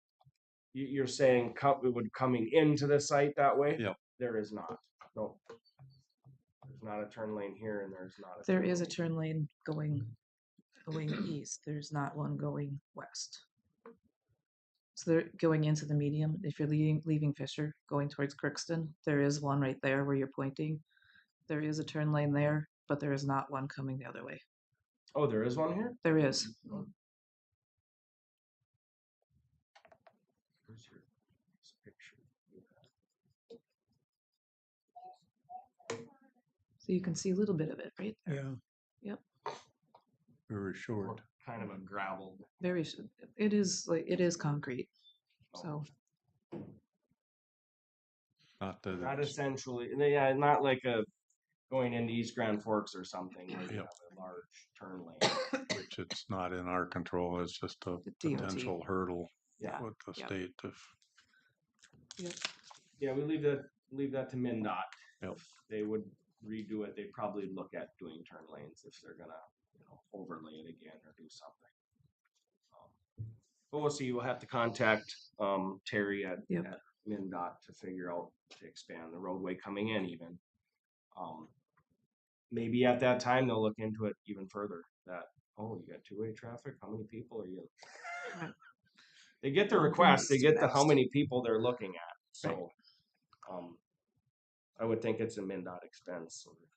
You're saying it would coming into the site that way? Yep. There is not. No. There's not a turn lane here, and there's not. There is a turn lane going east. There's not one going west. So they're going into the medium. If you're leaving Fisher, going towards Crookston, there is one right there where you're pointing. There is a turn lane there, but there is not one coming the other way. Oh, there is one here? There is. Where's your picture? So you can see a little bit of it right there. Yeah. Very short. Kind of a gravel. It is concrete. So Not that Not it's, essentially, yeah, not like a going into East Grand Forks or something where you Yep. have a large turn lane. which it's not in our control. It's just a The DOT. potential hurdle Yeah. with the Yep. state. Yeah, we leave that to MnDOT. Yep. If they would redo it, they'd probably look at doing turn lanes if they're gonna, overlay it again or do something. But we'll see. We'll have to contact Terry at MnDOT to figure out to expand the roadway coming in even. Maybe at that time they'll look into it even further. That you got 2-way traffic. How many people are you? Right. They get the From request. east They to get the west. how many people they're looking at. So, I would think it's a MnDOT expense. So we're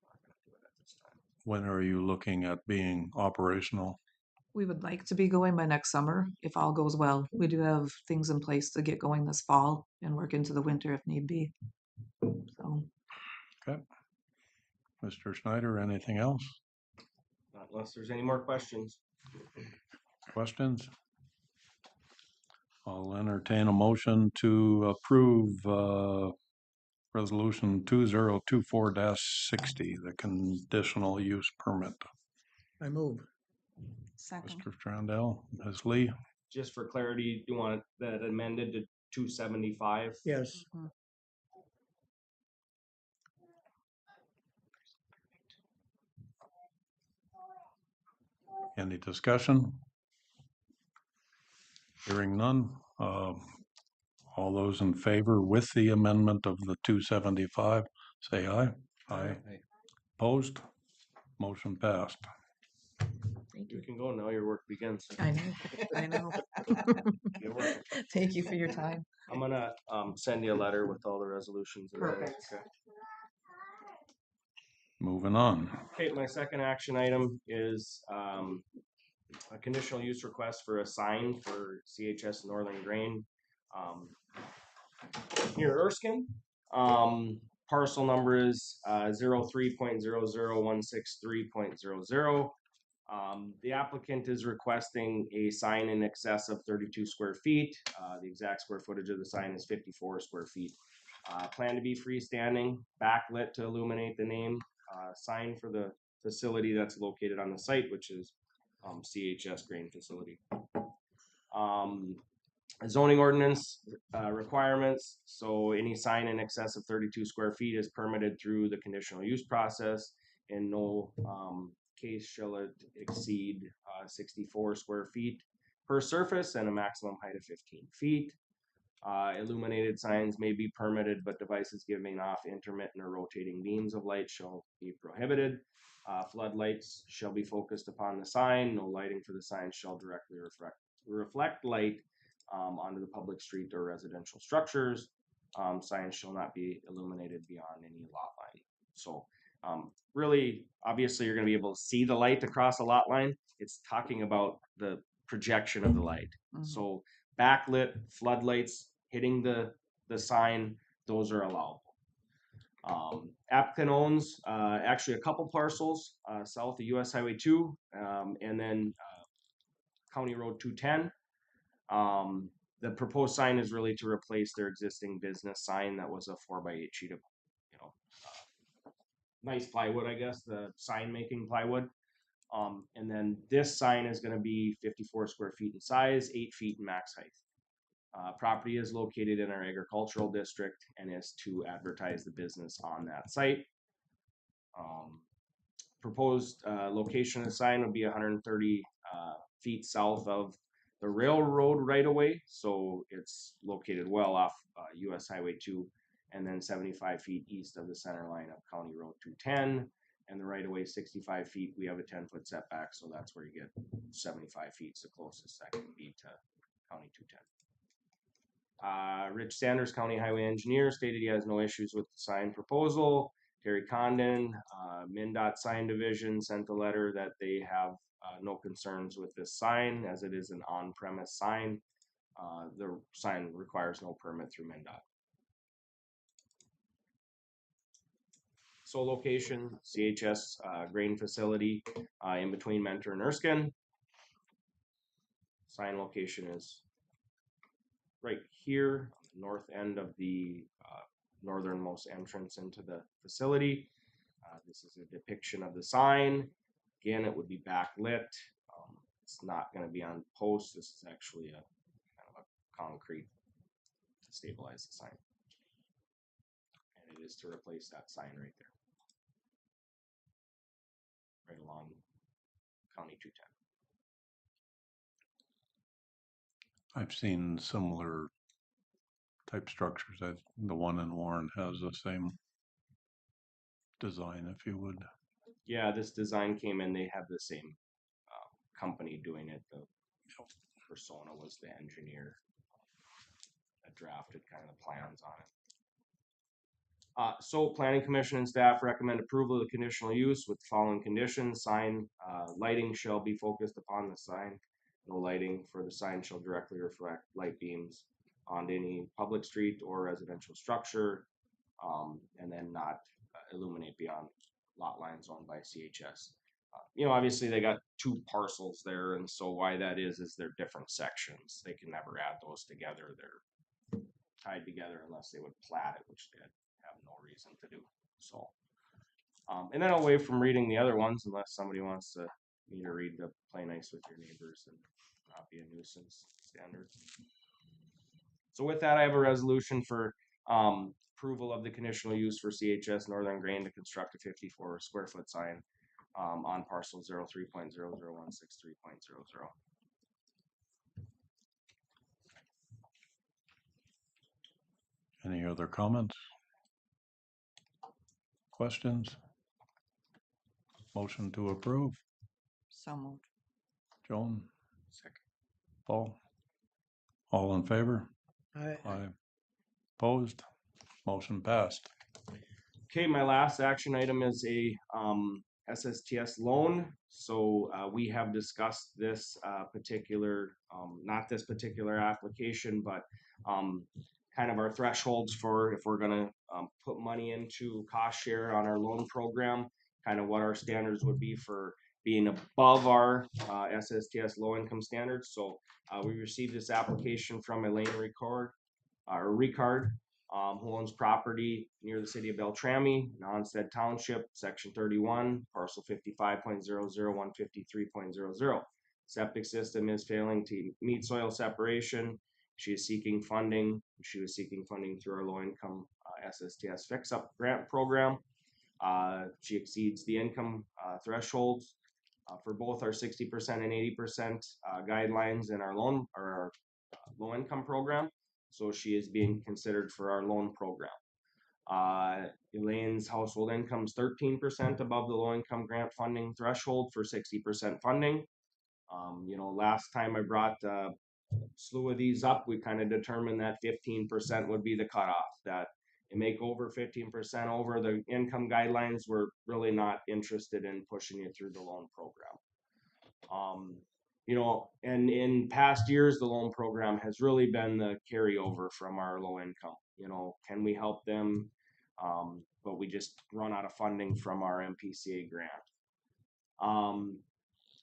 not gonna do it at this time. When are you looking at being operational? we would like to be going by next summer if all goes well. We do have things in place to get going this fall and work into the winter if need be. So Okay. Mr. Schneider, anything else? Not unless there's any more questions. Questions? I'll entertain a motion to approve Resolution 2024-60, the conditional use permit. I move. Second. Mr. Strandell, Ms. Lee, Just for clarity, do you want that amended to 275? Yes. Mhm. any discussion? Hearing none. All those in favor with the amendment of the 275, say aye. Aye. Opposed? Motion passed. Thank You you. can go now, your work begins. I know, I know. You're welcome. Thank you for your time. I'm gonna send you a letter with all the resolutions. in there, Perfect. okay? Moving on. Okay, my second action item is a conditional use request for a sign for CHS Northern Grain near Erskine. Parcel number is 03.00163.00. The applicant is requesting a sign in excess of 32 square feet. The exact square footage of the sign is 54 square feet. Plan to be freestanding, backlit to illuminate the name. Sign for the facility that's located on the site, which is CHS Grain Facility. Zoning ordinance requirements. So any sign in excess of 32 square feet is permitted through the conditional use process. In no case shall it exceed 64 square feet per surface and a maximum height of 15 feet. Illuminated signs may be permitted, but devices giving off intermittent or rotating beams of light shall be prohibited. Floodlights shall be focused upon the sign. No lighting for the sign shall directly reflect light onto the public street or residential structures. Signs shall not be illuminated beyond any lot line. So really, obviously, you're going to be able to see the light across a lot line. It's talking about the projection of the light. Mhm. So backlit floodlights hitting the sign, those are allowable. Applicant owns actually a couple parcels south of US Highway 2 and then County Road 210. The proposed sign is really to replace their existing business sign that was a 4x8 sheet of, nice plywood, I guess, the sign making plywood. And then this sign is going to be 54 square feet in size, 8 feet in max height. Property is located in our agricultural district and is to advertise the business on that site. Proposed location of the sign would be 130 feet south of the railroad right away, so it's located well off US Highway 2, and then 75 feet east of the center line of County Road 210, and the right of way 65 feet. We have a 10-foot setback, so that's where you get 75 feet. It's the closest that can be to County 210. Rich Sanders, County Highway Engineer, stated he has no issues with the sign proposal. Terry Condon, MnDOT Sign Division, sent a letter that they have no concerns with this sign as it is an on-premise sign. The sign requires no permit through MnDOT. So location, CHS grain facility in between Mentor and Erskine. Sign location is right here, on the north end of the northernmost entrance into the facility. This is a depiction of the sign. Again, it would be backlit. It's not going to be on posts. This is actually a kind of a concrete to stabilize the sign. And it is to replace that sign right there. Right along County 210. I've seen similar type structures. The one in Warren has the same design, if you would. Yeah, this design came in. They have the same company doing it. The persona was the engineer that drafted kind of the plans on it. So Planning Commission and staff recommend approval of the conditional use with the following conditions. Sign lighting shall be focused upon the sign. No lighting for the sign shall directly reflect light beams on any public street or residential structure, and then not illuminate beyond lot lines owned by CHS. You know, obviously they got 2 parcels there, and so why that is they're different sections. They can never add those together. They're tied together unless they would plat it, which they have no reason to do. So, and then away from reading the other ones, unless somebody wants me to read the Play Nice with Your Neighbors and not be a nuisance standard. So with that, I have a resolution for approval of the conditional use for CHS Northern Grain to construct a 54 square foot sign on parcel 03.00163.00. Any other comments? Questions? Motion to approve. So moved. Joan, Second. Paul? All in favor? I, Aye. Opposed? Motion passed. Okay, my last action item is a SSTS loan. So we have discussed this particular, not this particular application, but kind of our thresholds for if we're gonna put money into cost share on our loan program, kind of what our standards would be for being above our SSTS low income standards. So we received this application from Elaine Ricard, who owns property near the city of Beltrami, Onstead Township, section 31, parcel 55.00153.00. Septic system is failing to meet soil separation. She is seeking funding. She was seeking funding through our low income SSTS Fix Up grant program. She exceeds the income thresholds for both our 60% and 80% guidelines in our loan or our low income program. So she is being considered for our loan program. Elaine's household income is 13% above the low income grant funding threshold for 60% funding. You know, last time I brought a slew of these up, we kind of determined that 15% would be the cutoff. That you make over 15% over the income guidelines, we're really not interested in pushing you through the loan program. You know, and in past years, the loan program has really been the carryover from our low income. You know, can we help them? But we just run out of funding from our MPCA grant.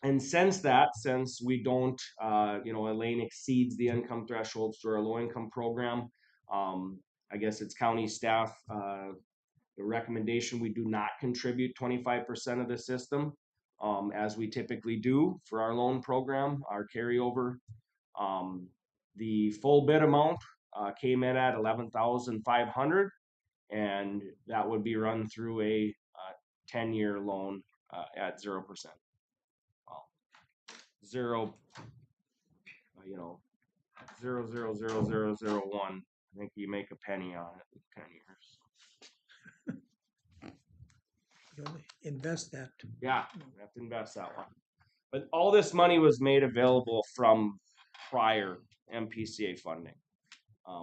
And since we don't, you know, Elaine exceeds the income thresholds through our low income program, I guess it's county staff, the recommendation, we do not contribute 25% of the system. As we typically do for our loan program, our carryover. The full bid amount came in at $11,500, and that would be run through a 10-year loan at 0%. Zero, you know, 0.00001. I think you make a penny on it in 10 years. you only invest that. Yeah, we have to invest that one. But all this money was made available from prior MPCA funding.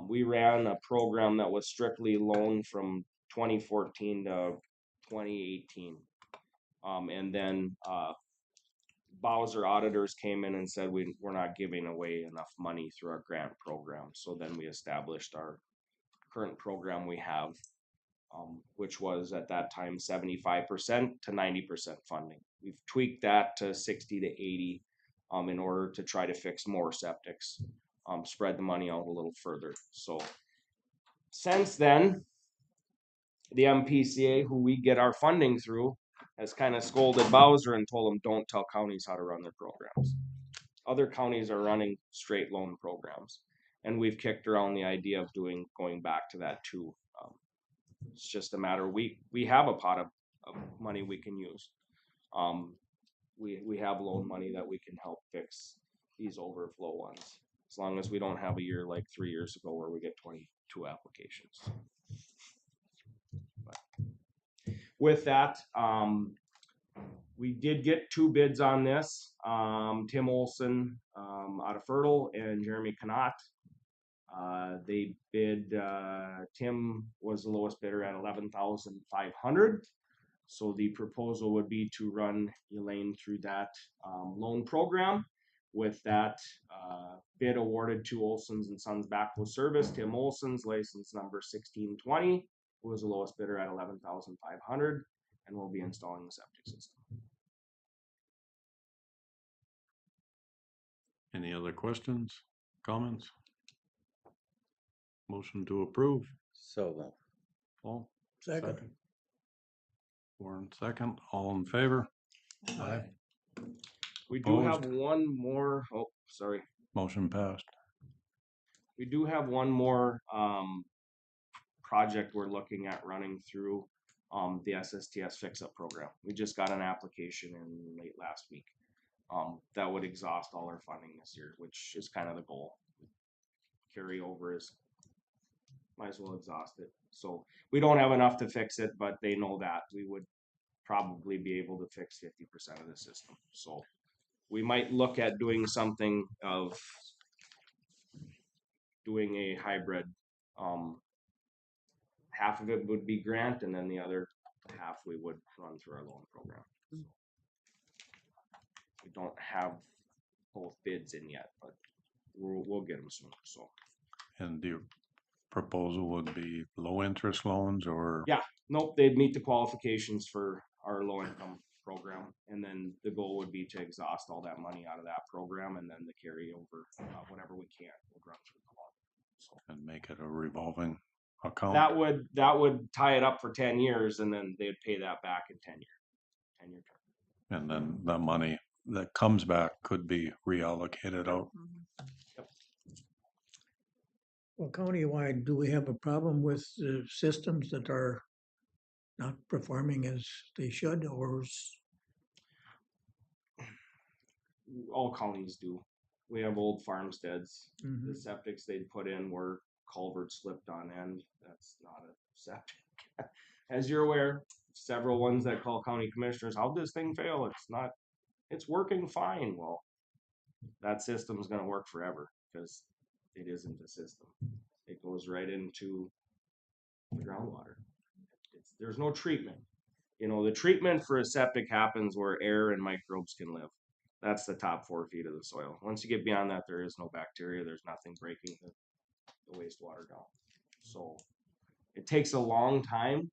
We ran a program that was strictly loaned from 2014 to 2018. And then Bowser auditors came in and said we're not giving away enough money through our grant program. So then we established our current program we have, which was at that time 75% to 90% funding. We've tweaked that to 60 to 80 in order to try to fix more septics, spread the money out a little further. So since then, the MPCA, who we get our funding through, has kind of scolded Bowser and told him don't tell counties how to run their programs. Other counties are running straight loan programs, and we've kicked around the idea of going back to that too. It's just a matter, we have a pot of money we can use. We have loan money that we can help fix these overflow ones, as long as we don't have a year like 3 years ago where we get 22 applications. But with that, we did get 2 bids on this. Tim Olson out of Fertile and Jeremy Connaught. They bid, Tim was the lowest bidder at $11,500. So the proposal would be to run Elaine through that loan program. With that bid awarded to Olson's and Sons Backflow Service, Tim Olson's license number 1620 who was the lowest bidder at $11,500, and will be installing the septic system. Any other questions, comments? Motion to approve. So, Paul? Second. Warren, second. All in favor? Aye. We do have Opposed? one more, oh, sorry. Motion passed. We do have one more project we're looking at running through the SSTS fix-up program. We just got an application in late last week that would exhaust all our funding this year, which is kind of the goal. Carryover is, might as well exhaust it. So we don't have enough to fix it, but they know that we would probably be able to fix 50% of the system. So we might look at doing something of doing a hybrid. Half of it would be grant, and then the other half we would run through our loan program. So we don't have both bids in yet, but we'll get them soon. So And the proposal would be low interest loans or? yeah, nope, they'd meet the qualifications for our low income program, and then the goal would be to exhaust all that money out of that program, and then the carryover, whatever we can, we'll run through the loan. So And make it a revolving account? that would tie it up for 10 years, and then they'd pay that back in 10 year term. And then the money that comes back could be reallocated out. Well, countywide, do we have a problem with systems that are not performing as they should, or All counties do. We have old farmsteads. Mhm. The septics they'd put in were culverts slipped on end. That's not a septic. As you're aware, several ones that call county commissioners, how'd this thing fail? It's working fine. Well, that system's gonna work forever because it isn't a system. It goes right into the groundwater. There's no treatment. You know, the treatment for a septic happens where air and microbes can live. That's the top 4 feet of the soil. Once you get beyond that, there is no bacteria. There's nothing breaking the wastewater down. So it takes a long time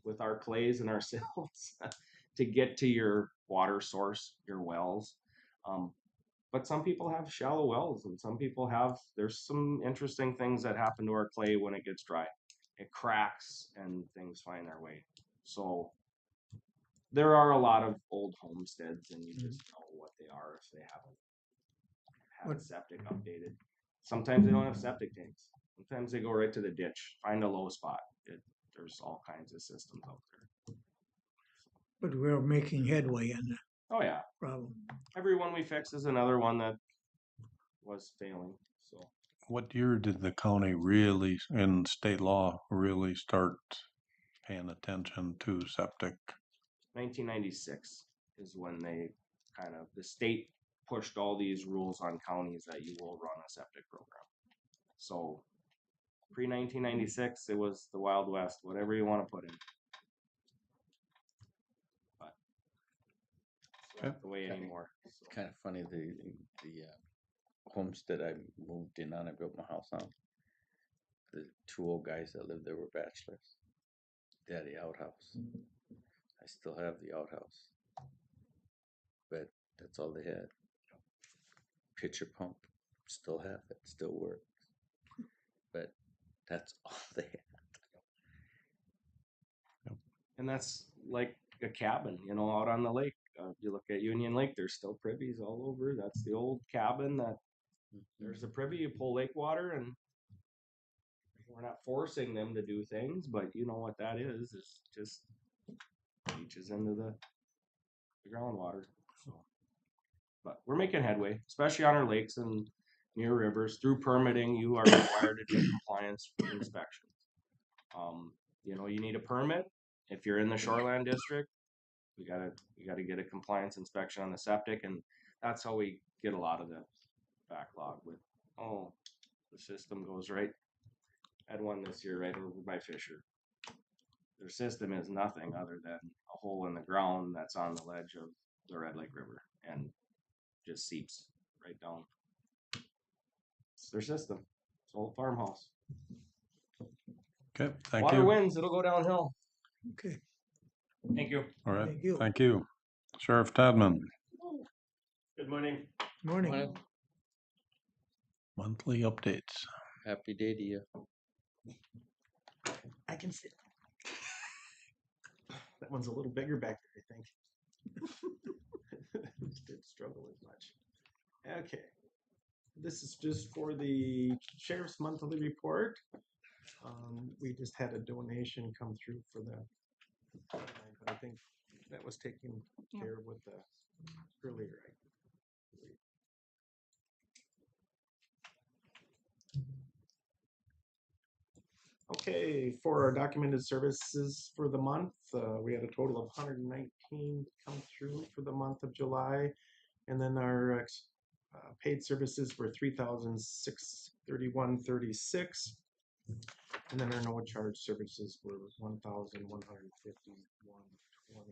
with our clays and our silts to get to your water source, your wells. But some people have shallow wells, and some people there's some interesting things that happen to our clay when it gets dry. It cracks and things find their way. So there are a lot of old homesteads, and you just know what they are if they haven't had a septic updated. Sometimes they don't have septic tanks. Sometimes they go right to the ditch, find a low spot. There's all kinds of systems out there. but we're making headway in the Oh yeah, problem? every one we fix is another one that was failing. So What year did the county really, in state law, really start paying attention to septic? 1996 is when they the state pushed all these rules on counties that you will run a septic program. So pre-1996, it was the Wild West, whatever you want to put in. But it's not the way anymore. it's kind of funny, the homestead I moved in on, I built my house on. The 2 old guys that lived there were bachelors. They had the outhouse. I still have the outhouse. But that's all they had. Pitcher pump, still have it, still works. But that's all they had. And that's like a cabin, out on the lake. You look at Union Lake, there's still privies all over. That's the old cabin there's a privy, you pull lake water, and we're not forcing them to do things, but you know what that is just leaches into the groundwater. So, but we're making headway, especially on our lakes and near rivers. Through permitting, you are required to do compliance inspections. You need a permit. If you're in the shoreland district, we gotta get a compliance inspection on the septic, and that's how we get a lot of the backlog with, the system goes right. I had one this year right over by Fisher. Their system is nothing other than a hole in the ground that's on the ledge of the Red Lake River and just seeps right down. It's their system. It's an old farmhouse. Okay, thank Water you. wins, it'll go downhill. Okay, Thank you. All right, thank you. thank you. Sheriff Tadman, Good morning. Morning. monthly updates. Happy day to you. I can sit. That one's a little bigger back there, I think. Didn't struggle as much. Okay. This is just for the sheriff's monthly report. We just had a donation come through for the, but I think that was taken care of with the earlier. I believe. Okay, for our documented services for the month, we had a total of 119 come through for the month of July. And then our paid services were 3,631.36. And then our no charge services were 1,151.20 for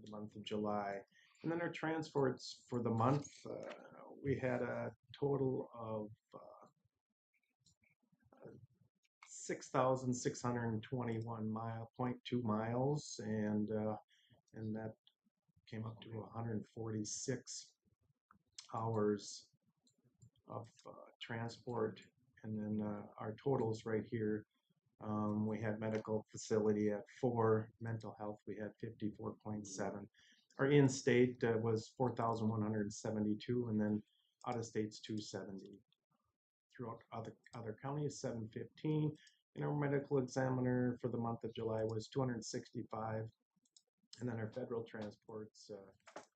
the month of July. And then our transports for the month, we had a total of 6,621.2 miles, and that came up to 146 hours of transport. And then our totals right here, we had medical facility at 4, mental health we had 54.7. Our in-state was 4,172, and then out of state's 270. Throughout other counties, 715. And our medical examiner for the month of July was 265. And then our federal transports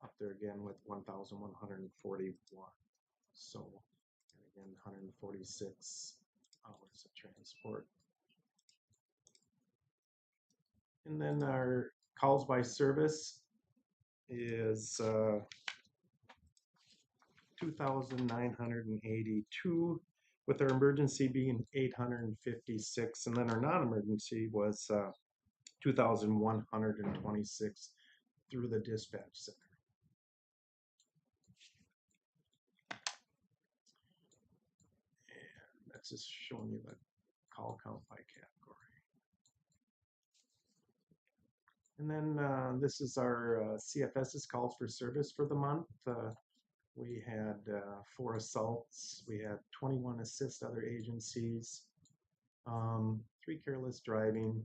up there again with 1,141. So, and again, 146 hours of transport. And then our calls by service is 2,982, with our emergency being 856, and then our non-emergency was 2,126 through the dispatch center. And that's just showing you the call count by category. And then this is our CFS's calls for service for the month. We had 4 assaults. We had 21 assist other agencies, 3 careless driving,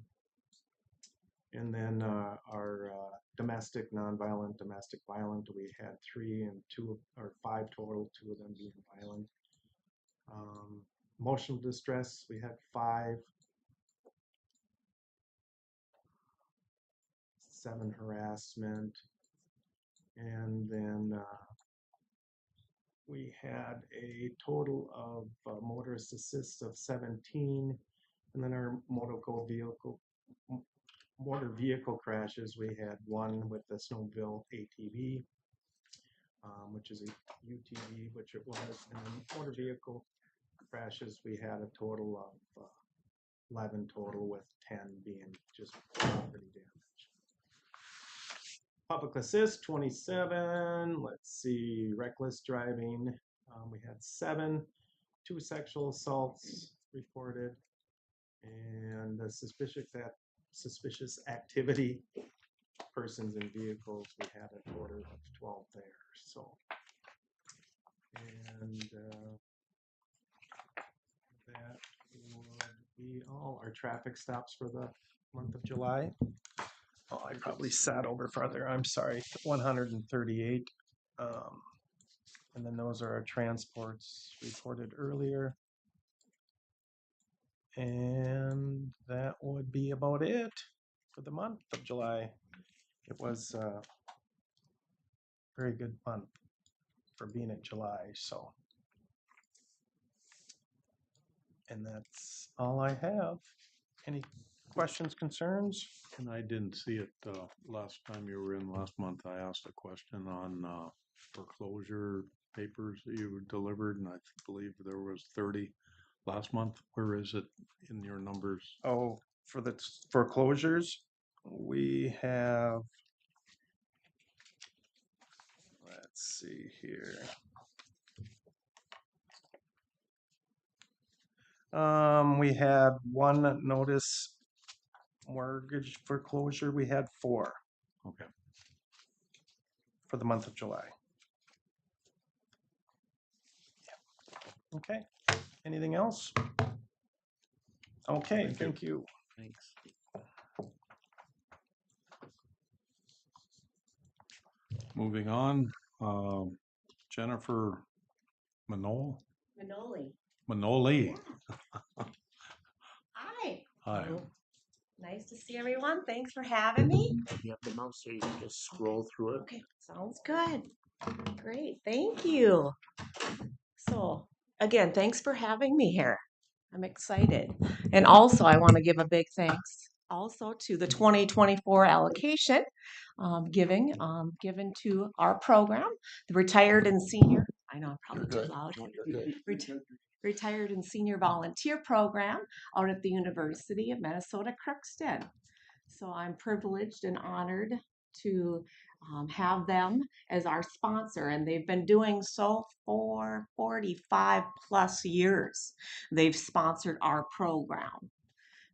and then our domestic, nonviolent, domestic violent. We had 3 and 2 or 5 total, 2 of them being violent. Emotional distress, we had 5. 7 harassment, and then we had a total of motorist assists of 17, and then our motor vehicle crashes, we had 1 with the Snowville ATV, which is a UTV, which it was, and then motor vehicle crashes, we had a total of 11 total, with 10 being just property damage. Public assist, 27. Let's see, reckless driving. We had 7, 2 sexual assaults reported, and the suspicious activity, persons in vehicles, we had a total of 12 there. So, and that would be all our traffic stops for the month of July. Oh, I probably sat over farther. I'm sorry. 138. And then those are our transports reported earlier. And that would be about it for the month of July. It was a very good month for being in July. So, and that's all I have. Any questions, concerns? And I didn't see it last time you were in last month. I asked a question on foreclosure papers that you delivered, and I believe there was 30 last month. Where is it in your numbers? Oh, for the foreclosures, we have, let's see here. We had one notice mortgage foreclosure. We had 4 Okay. for the month of July. Okay, anything else? Okay, thank you. Thanks. Moving on, Jennifer Manole, Manoli. Manoli. Hi. Hi. Nice to see everyone. Thanks for having me. If you have the mouse here, you can just scroll through it. Okay, sounds good. Great. Thank you. So, again, thanks for having me here. I'm excited. And also, I want to give a big thanks also to the 2024 allocation given to our program, the retired and senior. I know I'm probably too loud. No, you're good. Retired and senior volunteer program out at the University of Minnesota Crookston. So I'm privileged and honored to have them as our sponsor, and they've been doing so for 45 plus years. They've sponsored our program.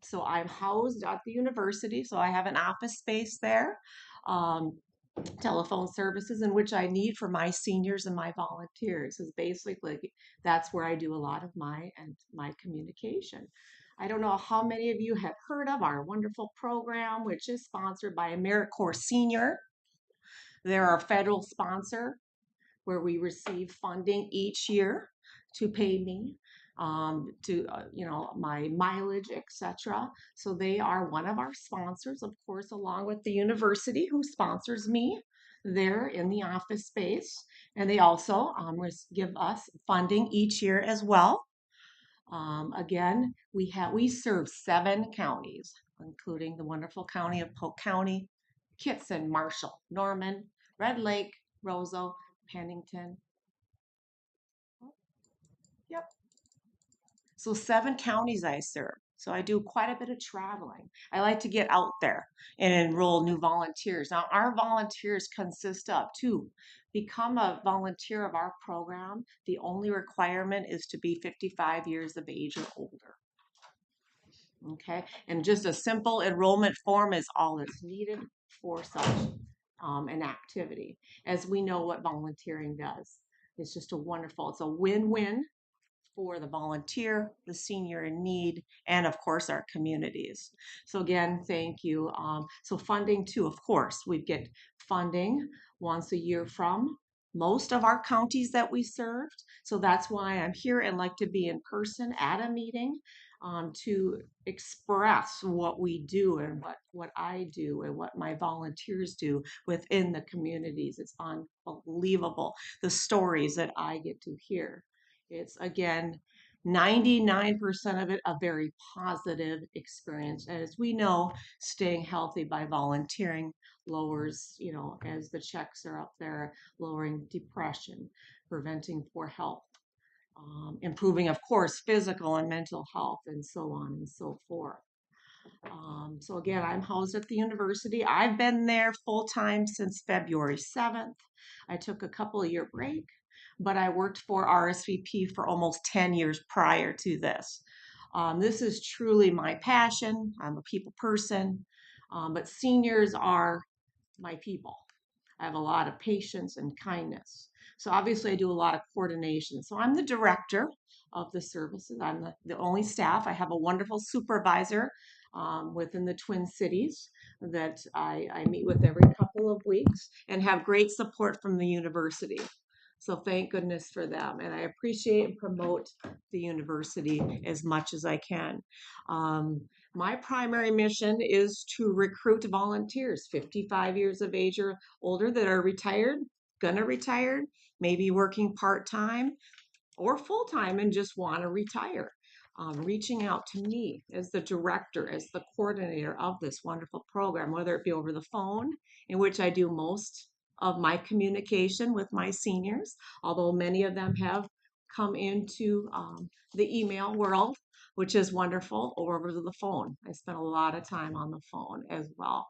So I'm housed at the university, so I have an office space there. Telephone services in which I need for my seniors and my volunteers is basically that's where I do a lot of my communication. I don't know how many of you have heard of our wonderful program, which is sponsored by AmeriCorps Senior. They're our federal sponsor where we receive funding each year to pay me to my mileage, etc. So they are one of our sponsors, of course, along with the university who sponsors me there in the office space, and they also give us funding each year as well. Again, we serve 7 counties, including the wonderful county of Polk County, Kitson, Marshall, Norman, Red Lake, Roseau, Pennington. Yep. So 7 counties I serve. So I do quite a bit of traveling. I like to get out there and enroll new volunteers. Now our volunteers consist of 2. Become a volunteer of our program, the only requirement is to be 55 years of age or older. Okay, and just a simple enrollment form is all that's needed for such an activity. As we know what volunteering does, it's just it's a win-win for the volunteer, the senior in need, and of course our communities. So again, thank you. So funding too, of course, we get funding once a year from most of our counties that we served. So that's why I'm here and like to be in person at a meeting to express what we do and what I do and what my volunteers do within the communities. It's unbelievable the stories that I get to hear. It's again, 99% of it a very positive experience. As we know, staying healthy by volunteering lowers, as the checks are up there, lowering depression, preventing poor health, improving, of course, physical and mental health, and so on and so forth. So again, I'm housed at the university. I've been there full time since February 7th. I took a couple of year break, but I worked for RSVP for almost 10 years prior to this. This is truly my passion. I'm a people person, but seniors are my people. I have a lot of patience and kindness. So obviously I do a lot of coordination. So I'm the director of the services. I'm the only staff. I have a wonderful supervisor within the Twin Cities that I meet with every couple of weeks and have great support from the university. So thank goodness for them. And I appreciate and promote the university as much as I can. My primary mission is to recruit volunteers 55 years of age or older that are retired, gonna retire, maybe working part-time or full-time and just want to retire. Reaching out to me as the director, as the coordinator of this wonderful program, whether it be over the phone, in which I do most of my communication with my seniors, although many of them have come into the email world, which is wonderful, or over the phone. I spend a lot of time on the phone as well.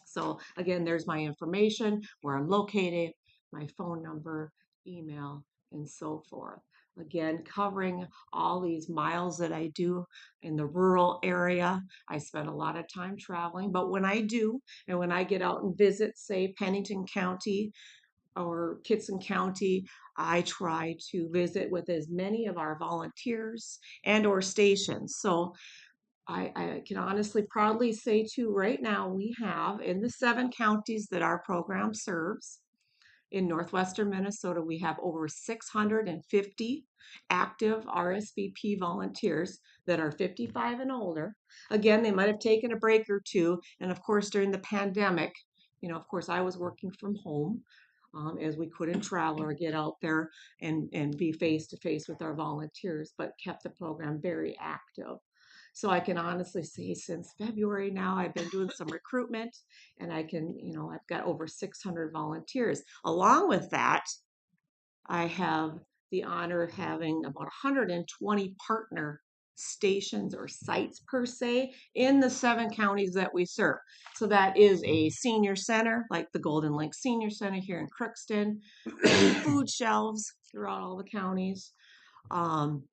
So again, there's my information, where I'm located, my phone number, email, and so forth. Again, covering all these miles that I do in the rural area. I spend a lot of time traveling, but when I do, and when I get out and visit, say, Pennington County or Kitson County, I try to visit with as many of our volunteers and or stations. So I can honestly proudly say too, right now we have in the 7 counties that our program serves, in northwestern Minnesota, we have over 650 active RSVP volunteers that are 55 and older. Again, they might have taken a break or two. And of course, during the pandemic, of course, I was working from home as we couldn't travel or get out there and be face to face with our volunteers, but kept the program very active. So I can honestly say since February now, I've been doing some recruitment and I've got over 600 volunteers. Along with that, I have the honor of having about 120 partner stations or sites per se in the 7 counties that we serve. So that is a senior center like the Golden Lake Senior Center here in Crookston, food shelves throughout all the counties, um,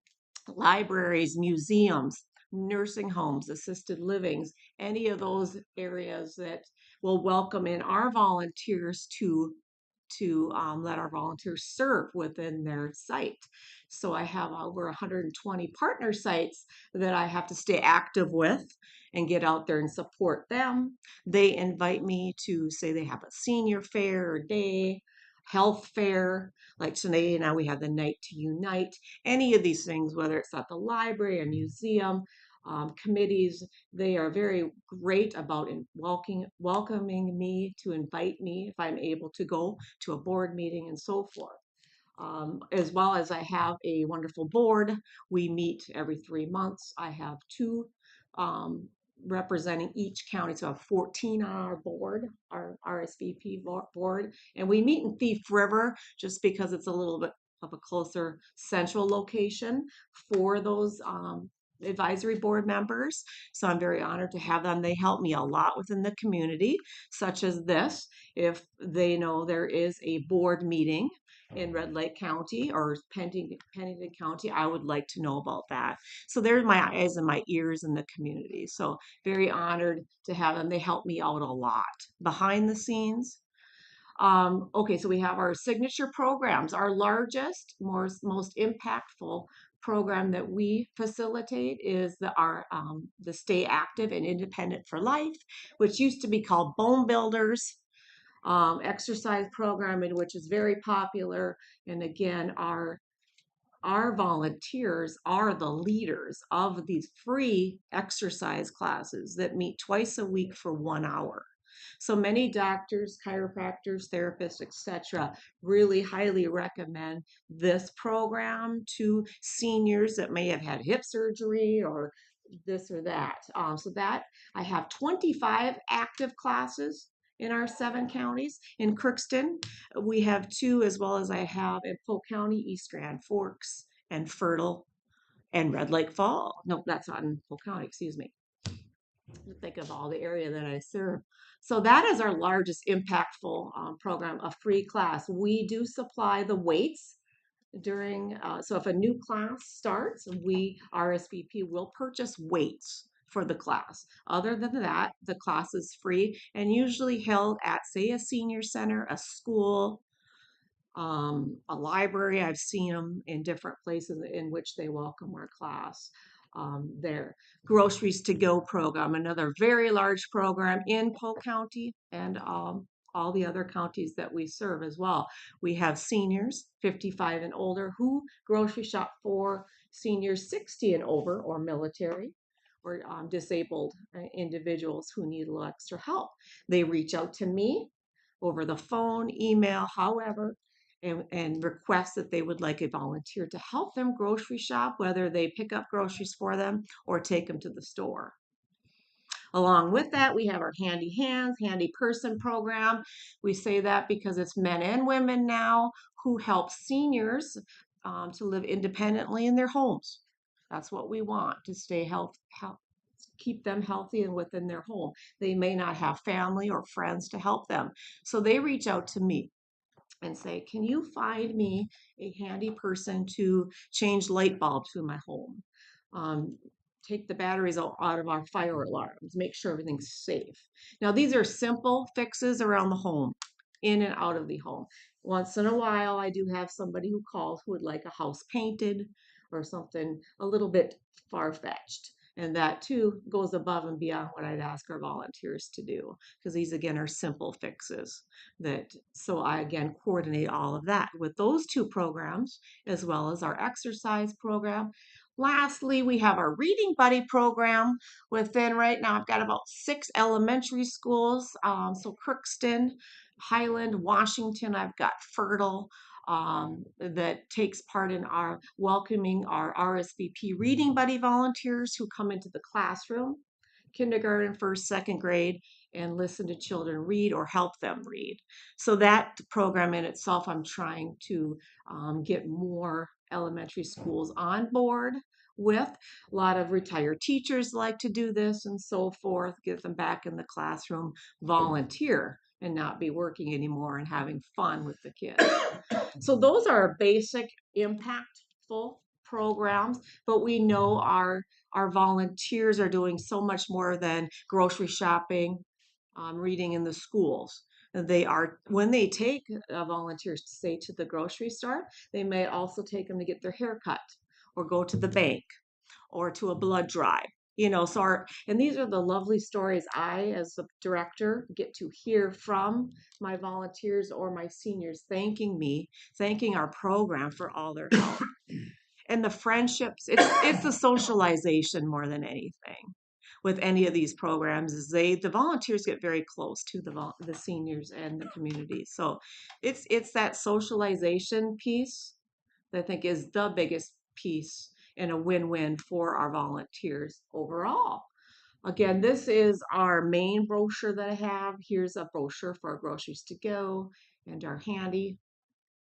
libraries, museums, nursing homes, assisted livings, any of those areas that will welcome in our volunteers to let our volunteers serve within their site. So I have over 120 partner sites that I have to stay active with and get out there and support them. They invite me to say they have a senior fair or day, health fair. Like today, now we have the Night to Unite. Any of these things, whether it's at the library, a museum, committees, they are very great about welcoming me to invite me if I'm able to go to a board meeting and so forth. As well as I have a wonderful board. We meet every 3 months. I have 2 representing each county, so I have 14 on our board, our RSVP board, and we meet in Thief River just because it's a little bit of a closer central location for those advisory board members. So I'm very honored to have them. They help me a lot within the community, such as this. If they know there is a board meeting in Red Lake County or Pennington County, I would like to know about that. So they're my eyes and my ears in the community. So very honored to have them. They help me out a lot behind the scenes. Okay, so we have our signature programs. Our largest, most impactful program that we facilitate is the Stay Active and Independent for Life, which used to be called Bone Builders exercise program, and which is very popular. And again, our volunteers are the leaders of these free exercise classes that meet twice a week for 1 hour. So many doctors, chiropractors, therapists, etc., really highly recommend this program to seniors that may have had hip surgery or this or that. So that I have 25 active classes in our 7 counties. In Crookston, we have 2, as well as I have in Polk County, East Grand Forks, and Fertile, and Red Lake Fall. No, that's not in Polk County, excuse me. Think of all the area that I serve. So that is our largest impactful program, a free class. We do supply the weights during, so if a new class starts, we RSVP will purchase weights for the class. Other than that, the class is free and usually held at, say, a senior center, a school, a library. I've seen them in different places in which they welcome our class. Their groceries to go program, another very large program in Polk County and all the other counties that we serve as well. We have seniors 55 and older who grocery shop for seniors 60 and over or military or disabled individuals who need a little extra help. They reach out to me over the phone, email, however, and request that they would like a volunteer to help them grocery shop, whether they pick up groceries for them or take them to the store. Along with that, we have our Handy Hands, Handy Person program. We say that because it's men and women now who help seniors to live independently in their homes. That's what we want, to stay keep them healthy and within their home. They may not have family or friends to help them. So they reach out to me. and say, can you find me a handy person to change light bulbs in my home? Take the batteries out of our fire alarms, make sure everything's safe. Now, these are simple fixes around the home, in and out of the home. Once in a while, I do have somebody who calls who would like a house painted or something a little bit far-fetched. And that too goes above and beyond what I'd ask our volunteers to do, because these again are simple fixes that, so I again coordinate all of that with those two programs as well as our exercise program. Lastly, we have our reading buddy program within, right now I've got about 6 elementary schools. So Crookston, Highland, Washington, I've got Fertile, that takes part in our welcoming our RSVP reading buddy volunteers who come into the classroom, kindergarten, first, second grade, and listen to children read or help them read. So that program in itself, I'm trying to get more elementary schools on board with. A lot of retired teachers like to do this and so forth, get them back in the classroom, volunteer and not be working anymore and having fun with the kids. So those are basic, impactful programs, but we know our volunteers are doing so much more than grocery shopping, reading in the schools. They are, when they take volunteers, say, to the grocery store, they may also take them to get their hair cut or go to the bank or to a blood drive. So and these are the lovely stories I, as the director, get to hear from my volunteers or my seniors thanking me, thanking our program for all their help. And the friendships, it's the socialization more than anything with any of these programs, is the volunteers get very close to the seniors and the community. So it's that socialization piece that I think is the biggest piece and a win-win for our volunteers overall. Again, this is our main brochure that I have. Here's a brochure for our groceries to go and our handy,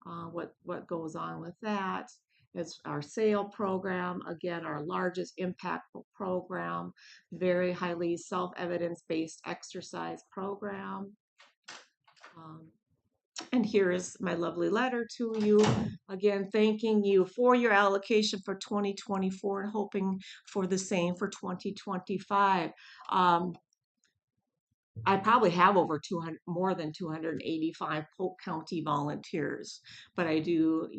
what goes on with that. It's our sale program, again, our largest impactful program, very highly self-evidence-based exercise program. And here is my lovely letter to you. Again, thanking you for your allocation for 2024 and hoping for the same for 2025. I probably have over 200, more than 285 Polk County volunteers, but I do,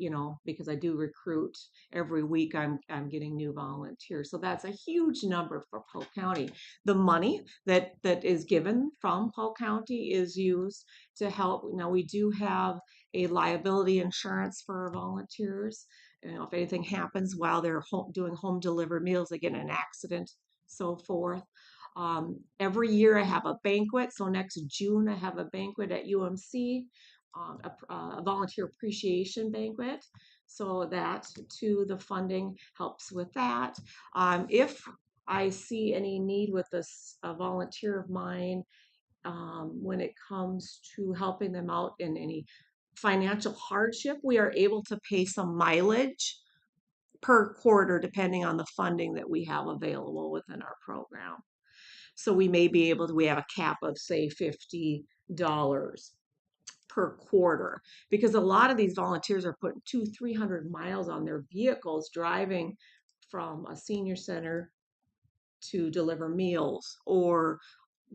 because I do recruit every week, I'm getting new volunteers. So that's a huge number for Polk County. The money that is given from Polk County is used to help. Now we do have a liability insurance for our volunteers. If anything happens while they're doing home delivered meals, they get in an accident, so forth. Every year I have a banquet. So next June I have a banquet at UMC, a volunteer appreciation banquet. So that too, the funding helps with that. If I see any need with a volunteer of mine, when it comes to helping them out in any financial hardship, we are able to pay some mileage per quarter depending on the funding that we have available within our program. So we may be able to, we have a cap of say $50 per quarter, because a lot of these volunteers are putting 200-300 miles on their vehicles driving from a senior center to deliver meals or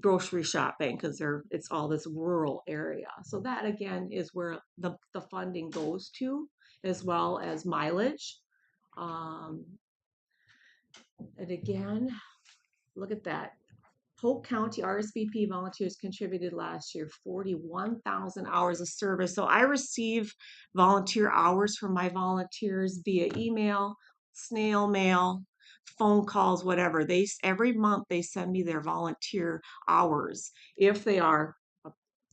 grocery shopping, because it's all this rural area. So that again is where the funding goes to, as well as mileage. And again, look at that. Polk County RSVP volunteers contributed last year 41,000 hours of service. So I receive volunteer hours from my volunteers via email, snail mail, phone calls, whatever. Every month they send me their volunteer hours if they are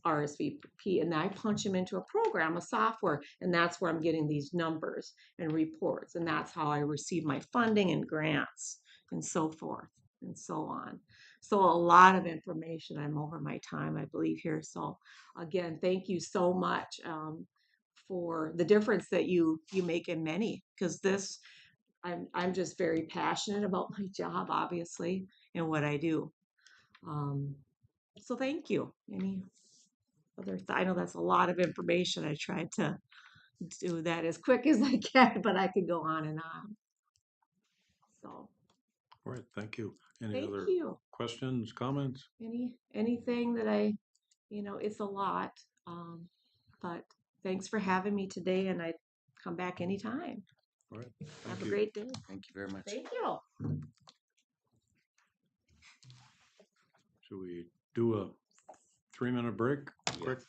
RSVP, and I punch them into a program, a software, and that's where I'm getting these numbers and reports, and that's how I receive my funding and grants and so forth and so on. So a lot of information. I'm over my time, I believe, here. So again, thank you so much for the difference that you make in many, because this, I'm just very passionate about my job, obviously, and what I do. So thank you. Any I know that's a lot of information. I tried to do that as quick as I can, but I could go on and on. So, All right, thank you. Any thank other you. questions, comments? Anything that it's a lot. But thanks for having me today, and I'd come back anytime. All right, Have thank a you. great day. Thank you very much. Thank you. Should we do a 3-minute break? Quick.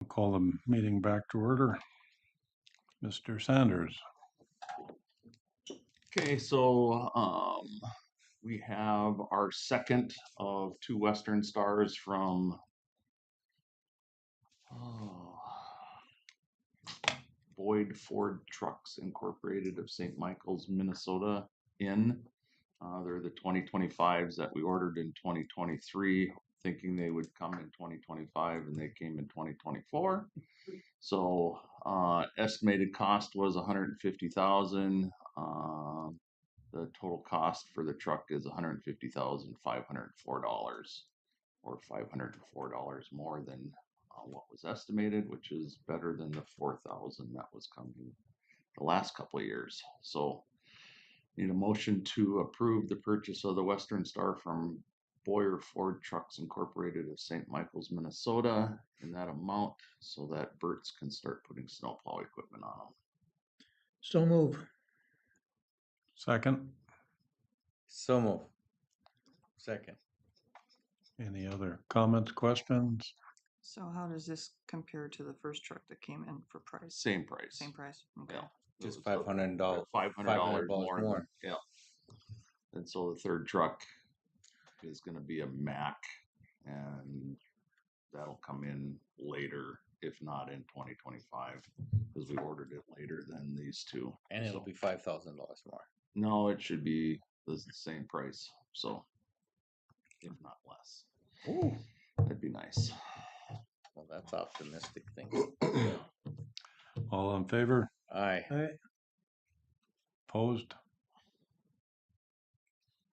I'll call the meeting back to order. Mr. Sanders. Okay, so we have our second of 2 Western Stars from Boyd Ford Trucks Incorporated of St. Michael's, Minnesota in. They're the 2025s that we ordered in 2023, thinking they would come in 2025, and they came in 2024. So estimated cost was $150,000. The total cost for the truck is $150,504. or $504 more than what was estimated, which is better than the 4,000 that was coming the last couple of years. So need a motion to approve the purchase of the Western Star from Boyer Ford Trucks Incorporated of St. Michael's, Minnesota in that amount so that Bert's can start putting snowplow equipment on them. So move. Second, So move. Second. any other comments, questions? So how does this compare to the first truck that came in for price? Same price. Same price? Okay. Yeah. Just It was $500 $500 more. more. Yeah. And so the third truck is going to be a Mack, and that'll come in later, if not in 2025, because we ordered it later than these two. And it'll So- be $5,000 more. No, it should be the same price. So, if not less, Ooh. that'd be nice. Well, that's optimistic thing. All in favor? Aye. Opposed?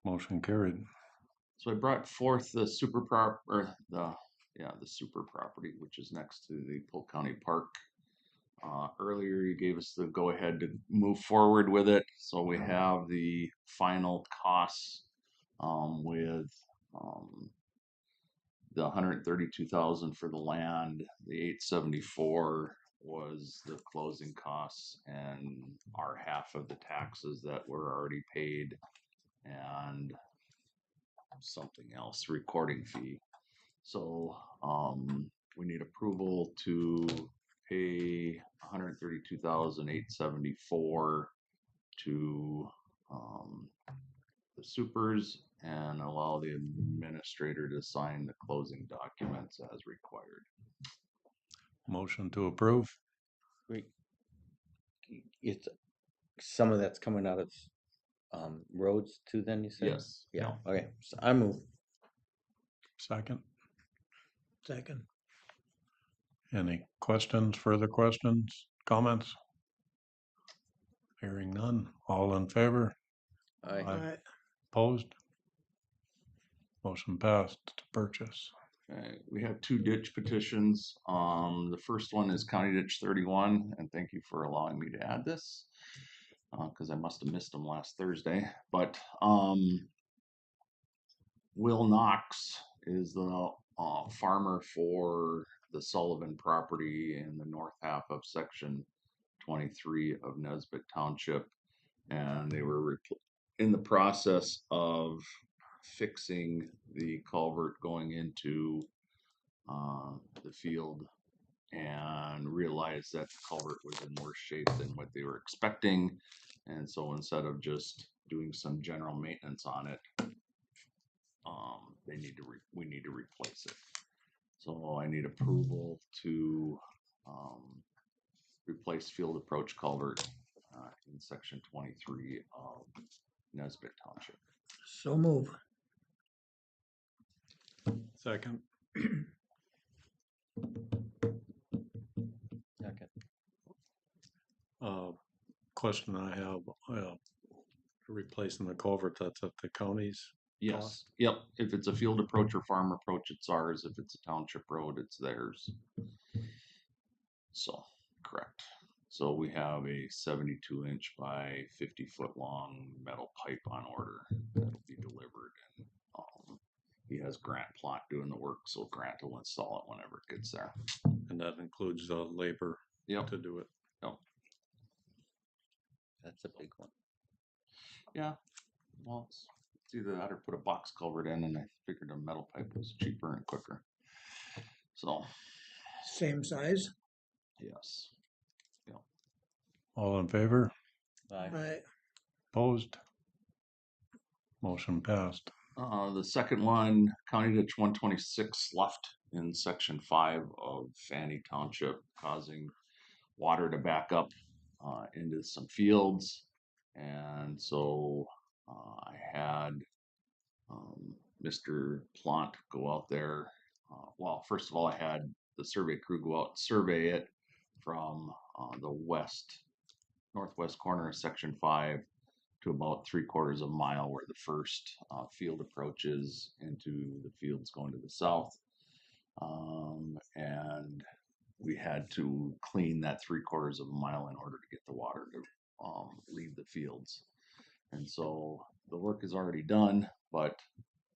Motion carried. So I brought forth the super property, which is next to the Polk County Park. Earlier, you gave us the go ahead to move forward with it. So we have the final costs with the 132,000 for the land. The 874 was the closing costs and our half of the taxes that were already paid, and something else, recording fee. So we need approval to pay 132,874 to the supers and allow the administrator to sign the closing documents as required. Motion to approve. Wait. It's some of that's coming out of roads too, then you said? Yes. Yeah. Okay. So I move. Second, Second. any questions, further questions, comments? Hearing none. All in favor? Aye. Aye. Opposed? Motion passed to purchase. Okay, we have two ditch petitions. The first one is County Ditch 31, and thank you for allowing me to add this because I must have missed them last Thursday. But Will Knox is the farmer for the Sullivan property in the north half of section 23 of Nesbitt Township, and they were in the process of fixing the culvert going into the field and realized that the culvert was in worse shape than what they were expecting, and so instead of just doing some general maintenance on it, we need to replace it. So I need approval to replace field approach culvert in section 23 of Nesbitt Township. So move. Second, Second. question I have, replacing the culvert, that's at the county's Yes. cost? Yep. If it's a field approach or farm approach, it's ours. If it's a township road, it's theirs. So, correct. So we have a 72-inch by 50-foot long metal pipe on order that'll be delivered. And he has Grant Plot doing the work, so Grant will install it whenever it gets there. And that includes the labor Yep. to do it. Yep. That's a big one. Yeah. Well, it's either that or put a box culvert in, and I figured a metal pipe was cheaper and quicker. So, Same size. yes. All in favor? Aye. Opposed? Motion passed. The second one, County Ditch 126 left in section 5 of Fanny Township, causing water to back up into some fields. And so I had Mr. Plant go out there. Well, first of all, I had the survey crew go out and survey it from the northwest corner of section 5 to about 3/4 of a mile where the first field approaches into the fields going to the south. And we had to clean that 3/4 of a mile in order to get the water to leave the fields. And so the work is already done, but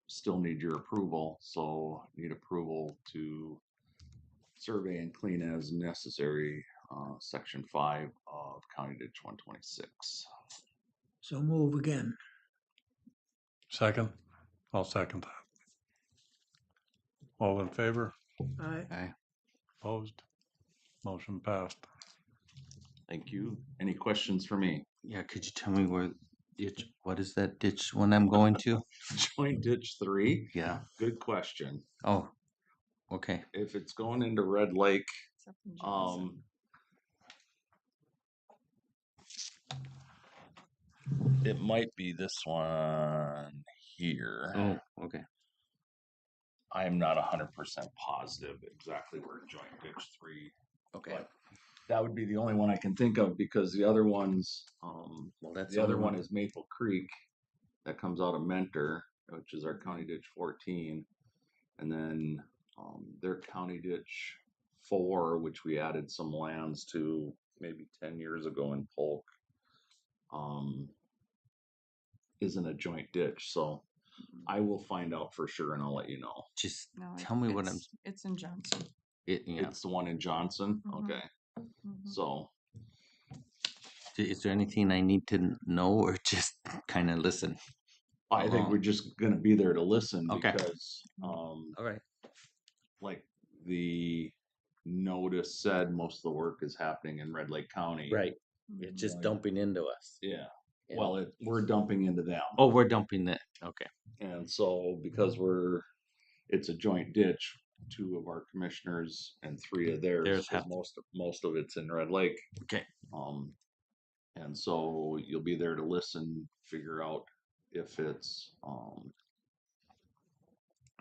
still need your approval. So need approval to survey and clean as necessary, section 5 of County Ditch 126. So move again. Second? I'll second that. All in favor? Aye. Opposed? Motion passed. Thank you. Any questions for me? Yeah, could you tell me where ditch, what is that ditch one I'm going to? Joint Ditch 3? Yeah. Good question. Oh, okay. If it's going into Red Lake, Something Johnson. it might be this one here. Oh, okay. I am not 100% positive exactly where Joint Ditch 3. Okay. But that would be the only one I can think of because the other ones, Well, that's the other only one is Maple Creek that comes out of Mentor, which is our County Ditch 14. And then their County Ditch 4, which we added some lands to maybe 10 years ago in Polk, isn't a joint ditch. So I will find out for sure and I'll let you know. Just No, tell me what I'm. It's in Johnson. Yeah. It's the one in Johnson. Mhm. Okay. Mhm. So Is there anything I need to know or just kind of listen? I think we're just going to be there to listen Okay. because, All right. like the notice said, most of the work is happening in Red Lake County. Right. It's just dumping into us. Yeah. Yeah. Well, we're dumping into them. Oh, we're dumping it. Okay. And so because it's a joint ditch, 2 of our commissioners and 3 of theirs, Theirs 'cause have- most of it's in Red Lake. Okay. And so you'll be there to listen, figure out if it's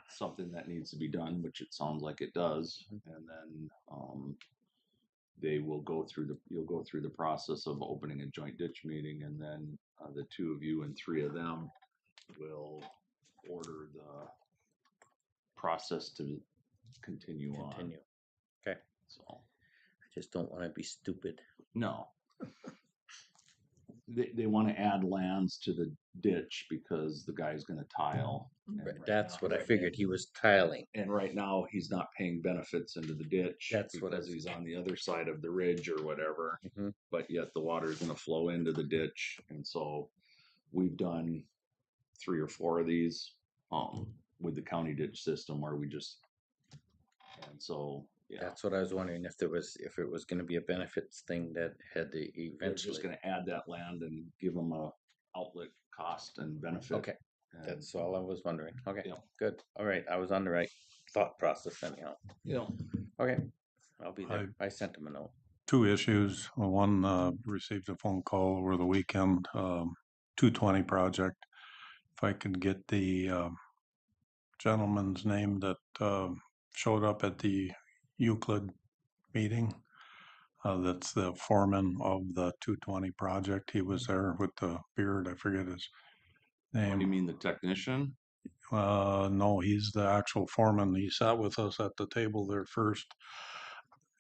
something that needs to be done, which it sounds like it does. And then you'll go through the process of opening a joint ditch meeting, and then the 2 of you and 3 of them will order the process to continue on. Okay. So I just don't want to be stupid. no. They want to add lands to the ditch because the guy's going to tile. And right That's now- what I figured. He was tiling. And right now he's not paying benefits into the ditch. That's what because he's on the other side of the ridge or whatever. Mhm. But yet the water is going to flow into the ditch, and so we've done 3 or 4 of these with the county ditch system where we just, and so yeah. That's what I was wondering if it was going to be a benefits thing that had to We're eventually. just going to add that land and give them a outlet cost and benefit. Okay. And, That's all I was wondering. Okay. Yeah. Good. All right. I was on the right thought process anyhow. yeah. Okay. I'll be there. I sent him a note. 2 issues. One, received a phone call over the weekend, 220 project. If I could get the gentleman's name that showed up at the Euclid meeting. That's the foreman of the 220 project. He was there with the beard. I forget his What do you name. mean, the technician? No, he's the actual foreman. He sat with us at the table there first.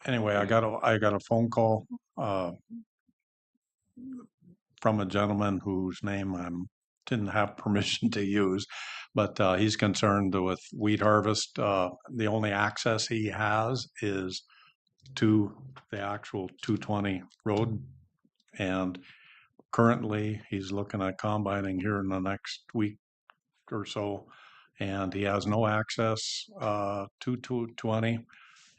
Anyway, I got a phone call from a gentleman whose name I didn't have permission to use, but he's concerned with wheat harvest. The only access he has is to the actual 220 road, and currently he's looking at combining here in the next week or so, and he has no access to 220,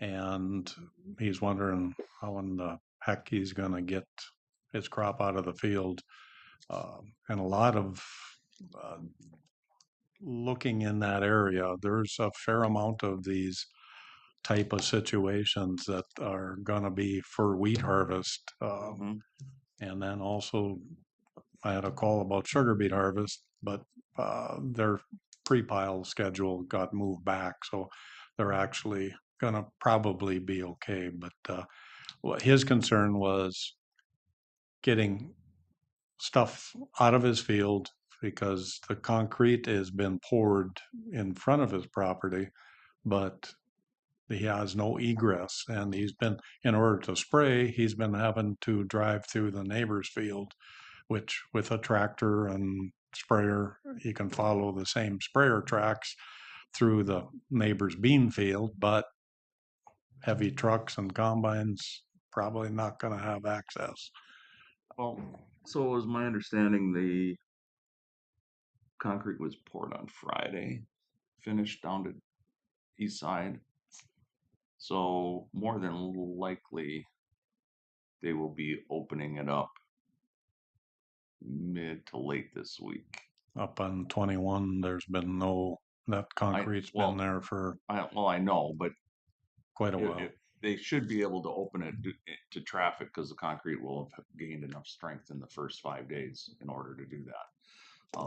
and he's wondering how in the heck he's going to get his crop out of the field. And a lot of looking in that area, there's a fair amount of these type of situations that are going to be for wheat harvest. And then also I had a call about sugar beet harvest, but their pre-pile schedule got moved back, so they're actually going to probably be okay. But what his concern was getting stuff out of his field because the concrete has been poured in front of his property, but he has no egress. And he's been, in order to spray, he's been having to drive through the neighbor's field, which with a tractor and sprayer, he can follow the same sprayer tracks through the neighbor's bean field, but heavy trucks and combines probably not going to have access. Well, so it was my understanding the concrete was poured on Friday, finished down to east side. So more than likely, they will be opening it up mid to late this week. Up on 21, there's been no, that concrete's well, been there for I know, but quite a while. they should be able to open it to traffic because the concrete will have gained enough strength in the first 5 days in order to do that.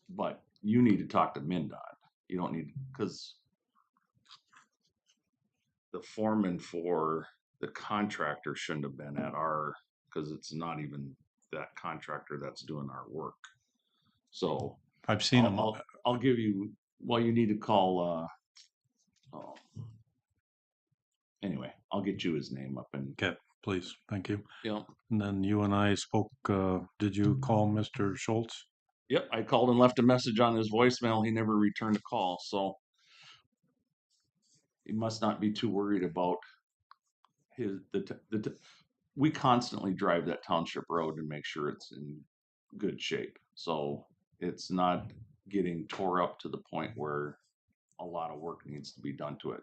But you need to talk to MinDOT. You don't need, because the foreman for the contractor shouldn't have been at our, because it's not even that contractor that's doing our work. So I've seen them. I'll give you, well, you need to call, anyway, I'll get you his name up and. Okay, please, thank you. Yeah. And then you and I spoke, did you call Mr. Schultz? Yep, I called and left a message on his voicemail. He never returned a call, so he must not be too worried about his we constantly drive that township road and make sure it's in good shape. So it's not getting tore up to the point where a lot of work needs to be done to it.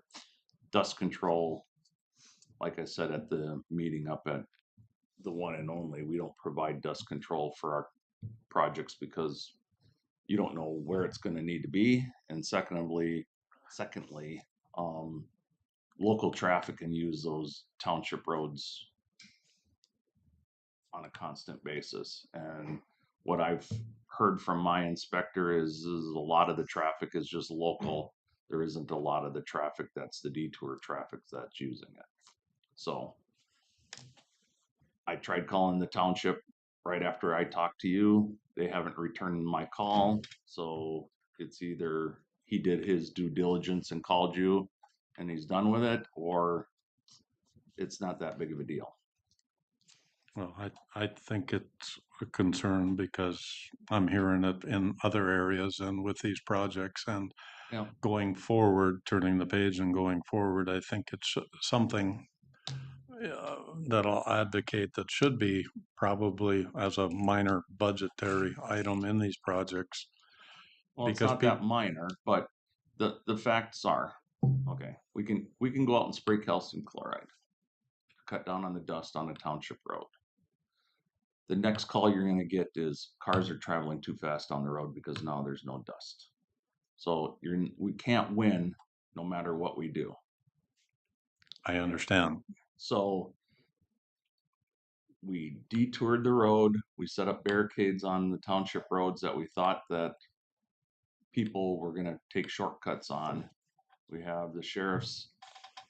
Dust control, like I said at the meeting up at the One and Only, we don't provide dust control for our projects because you don't know where it's going to need to be. And secondly, local traffic can use those township roads on a constant basis. And what I've heard from my inspector is a lot of the traffic is just local. There isn't a lot of the traffic that's the detour traffic that's using it. So I tried calling the township right after I talked to you. They haven't returned my call. So it's either he did his due diligence and called you and he's done with it, or it's not that big of a deal. Well, I think it's a concern because I'm hearing it in other areas and with these projects and Yeah. going forward, turning the page and going forward, I think it's something that I'll advocate that should be probably as a minor budgetary item in these projects. Well, it's Because not that minor, but the facts are, okay, we can go out and spray calcium chloride, cut down on the dust on a township road. The next call you're going to get is cars are traveling too fast on the road because now there's no dust. So we can't win no matter what we do. I understand. So we detoured the road. We set up barricades on the township roads that we thought that people were going to take shortcuts on. We have the sheriffs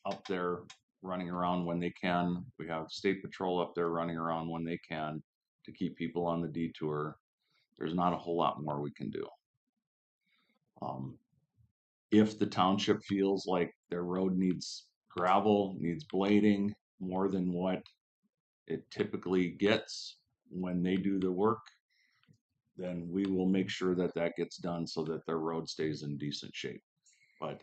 up there running around when they can. We have state patrol up there running around when they can to keep people on the detour. There's not a whole lot more we can do. If the township feels like their road needs gravel, needs blading more than what it typically gets when they do the work, then we will make sure that that gets done so that their road stays in decent shape. But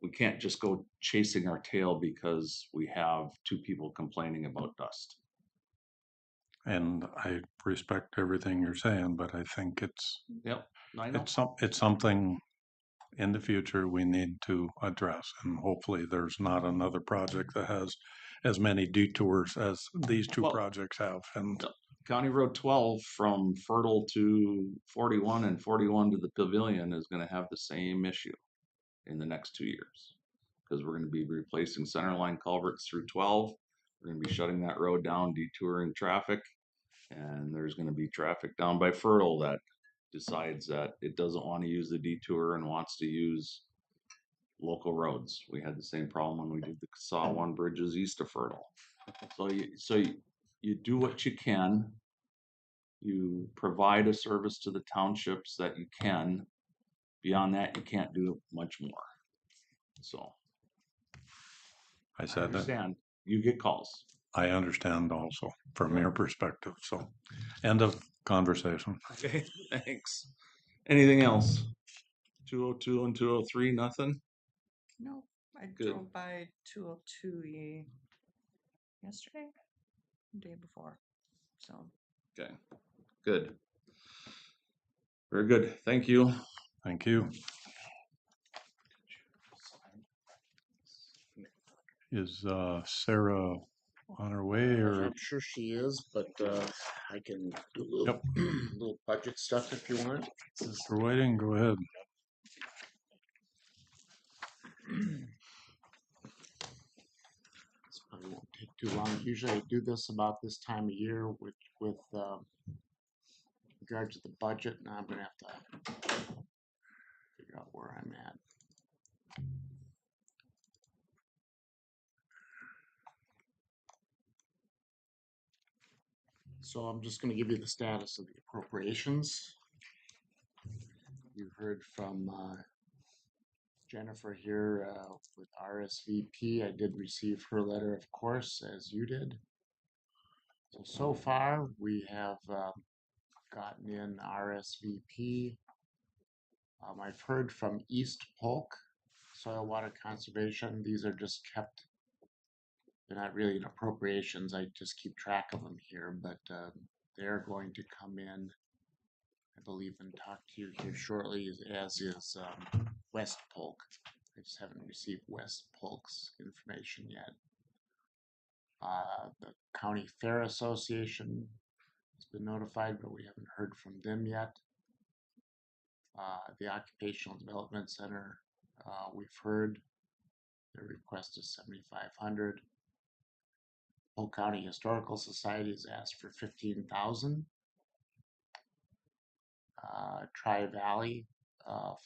we can't just go chasing our tail because we have 2 people complaining about dust. And I respect everything you're saying, but I think it's Yep, I know. it's something in the future we need to address, and hopefully there's not another project that has as many detours as these 2 projects have. And County Road 12 from Fertile to 41 and 41 to the Pavilion is going to have the same issue in the next 2 years because we're going to be replacing centerline culverts through 12. We're going to be shutting that road down, detouring traffic, and there's going to be traffic down by Fertile that decides that it doesn't want to use the detour and wants to use local roads. We had the same problem when we did the Saw One bridges east of Fertile. So you do what you can. You provide a service to the townships that you can. Beyond that, you can't do much more. So I I said that. understand. You get calls. I understand also from your perspective. So, end of conversation. Okay, thanks. Anything else? 202 and 203, nothing? No, I Good. drove by 202 yesterday, day before. So Okay, good. Very good. Thank you. Thank you. Is Sarah on her way or? I'm sure she is, but I can do a little, Yep. little budget stuff if you want. We're waiting. Go ahead. This probably won't take too long. Usually I do this about this time of year with regards to the budget. Now I'm gonna have to figure out where I'm at. So I'm just gonna give you the status of the appropriations. You heard from Jennifer here with RSVP. I did receive her letter, of course, as you did. So far, we have gotten in RSVP. I've heard from East Polk Soil Water Conservation. These are just kept, they're not really in appropriations. I just keep track of them here, but they're going to come in, I believe, and talk to you here shortly, as is West Polk. I just haven't received West Polk's information yet. The County Fair Association has been notified, but we haven't heard from them yet. The Occupational Development Center, we've heard their request is $7,500. Polk County Historical Society has asked for $15,000. Tri-Valley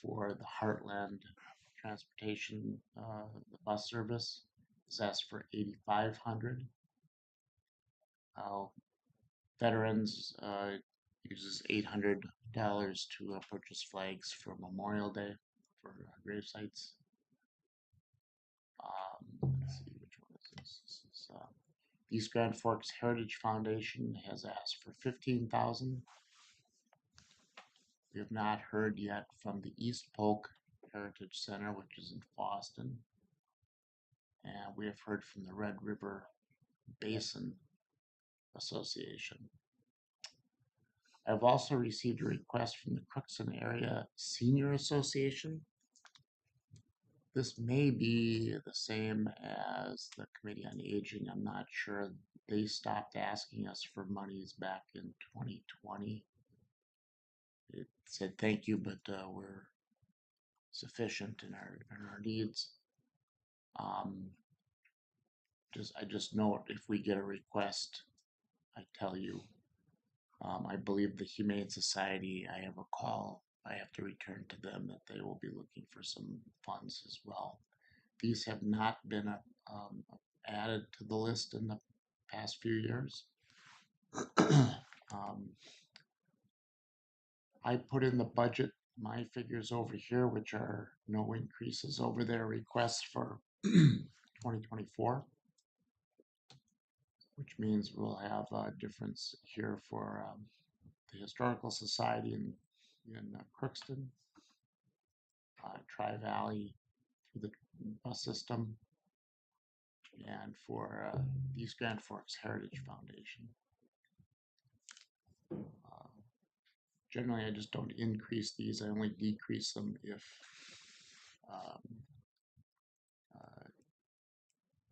for the Heartland Transportation, the bus service, is asked for $8,500. Veterans uses $800 to purchase flags for Memorial Day for grave sites. Let's see, which one is this? This is, East Grand Forks Heritage Foundation has asked for $15,000. We have not heard yet from the East Polk Heritage Center, which is in Boston. And we have heard from the Red River Basin Association. I've also received a request from the Crookston Area Senior Association. This may be the same as the Committee on Aging. I'm not sure. They stopped asking us for monies back in 2020. It said thank you, but we're sufficient in our needs. I just note, if we get a request, I tell you. I believe the Humane Society, I have a call I have to return to them that they will be looking for some funds as well. These have not been added to the list in the past few years. I put in the budget my figures over here, which are no increases over their requests for 2024, which means we'll have a difference here for the Historical Society in Crookston, Tri-Valley through the bus system, and for the East Grand Forks Heritage Foundation. Generally, I just don't increase these. I only decrease them if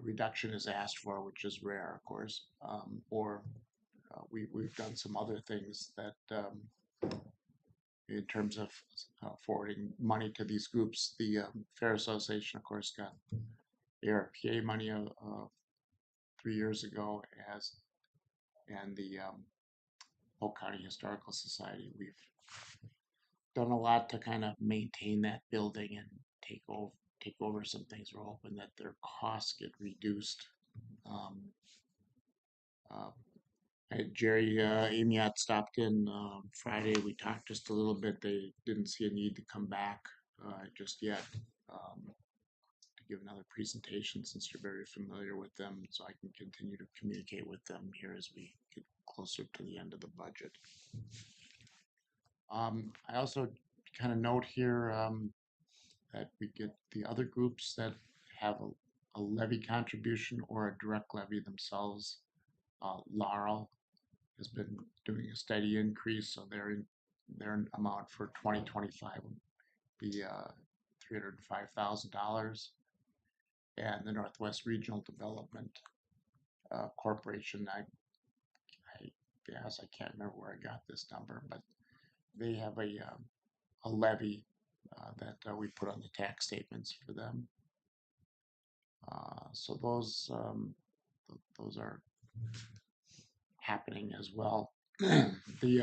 reduction is asked for, which is rare, of course, or we've done some other things that in terms of forwarding money to these groups. The Fair Association, of course, got ARPA money 3 years ago, and the Polk County Historical Society. We've done a lot to kind of maintain that building and take over some things. We're hoping that their costs get reduced Jerry, Amiat stopped in Friday. We talked just a little bit. They didn't see a need to come back just yet to give another presentation since you're very familiar with them. So I can continue to communicate with them here as we get closer to the end of the budget. I also kind of note here that we get the other groups that have a levy contribution or a direct levy themselves. Laurel has been doing a steady increase, so their amount for 2025 will be $305,000. And the Northwest Regional Development Corporation, I guess I can't remember where I got this number, but they have a levy that we put on the tax statements for them. So those are happening as well. The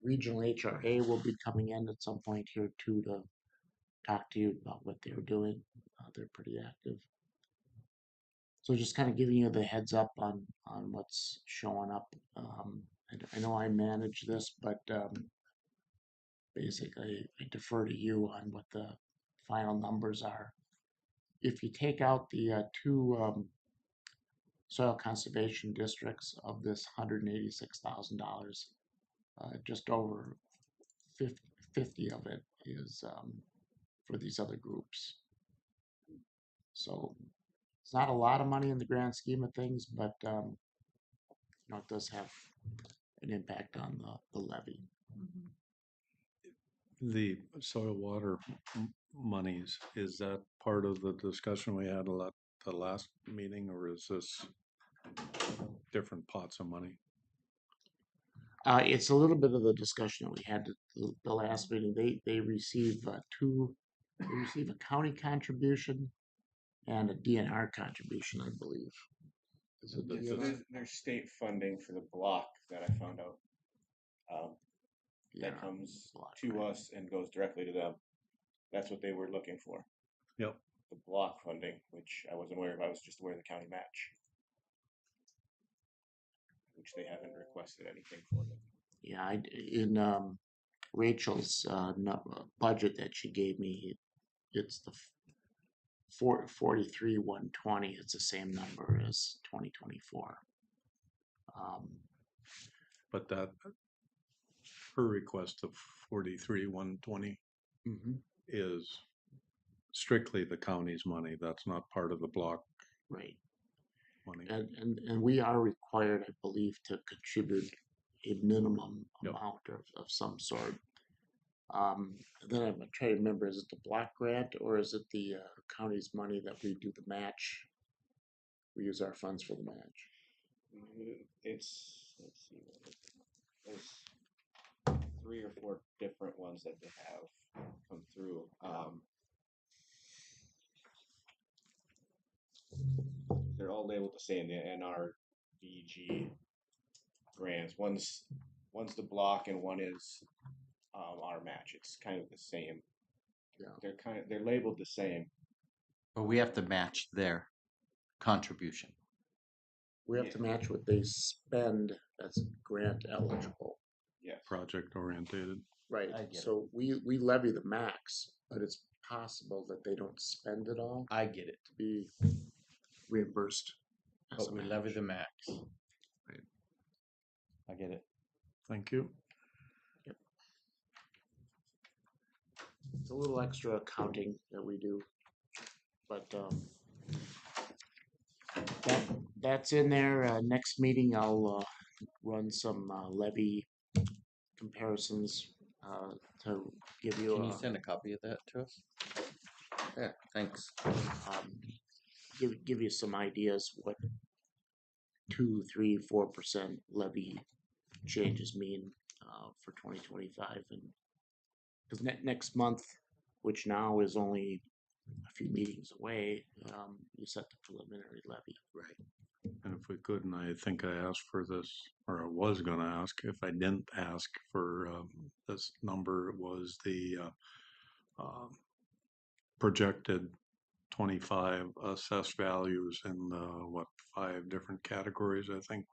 regional HRA will be coming in at some point here too to talk to you about what they're doing. They're pretty active. So just kind of giving you the heads up on what's showing up. I know I manage this, but basically I defer to you on what the final numbers are. If you take out the two soil conservation districts of this $186,000, just over 50 of it is for these other groups. So it's not a lot of money in the grand scheme of things, but it does have an impact on the levy. The soil water monies, is that part of the discussion we had the last meeting, or is this different pots of money? It's a little bit of the discussion that we had at the last meeting. They receive they receive a county contribution and a DNR contribution, I believe. There's state funding for the block that I found out. That comes to us and goes directly to them. That's what they were looking for. Yep. The block funding, which I wasn't aware of. I was just aware of the county match, which they haven't requested anything for them. Yeah, in Rachel's budget that she gave me, it's the 43,120. It's the same number as 2024. But that her request of 43,120 is strictly the county's money. That's not part of the block right money. And we are required, I believe, to contribute a minimum amount of some sort. Then I'm trying to remember, is it the block grant or is it the county's money that we do the match? We use our funds for the match. Let's see, there's 3 or 4 different ones that they have come through. They're all labeled the same, the NRDG grants. One's the block and one is our match. It's kind of the same. Yeah. They're labeled the same. But we have to match their contribution. We have to match what they spend that's grant eligible. Yes. Project orientated. Right. So we levy the max, but it's possible that they don't spend it all. I get it. To be reimbursed. But we levy the max. Right. I get it. Thank you. Yep. It's a little extra accounting that we do, but that's in there. Next meeting, I'll run some levy comparisons to give you. Can you send a copy of that to us? Yeah, thanks. Give you some ideas what 2, 3, 4% levy changes mean for 2025, and because next month, which now is only a few meetings away, you set the preliminary levy. Right. And if we could, and I think I asked for this, or I was going to ask, if I didn't ask for this number, was the projected 25 assessed values in 5 different categories, I think.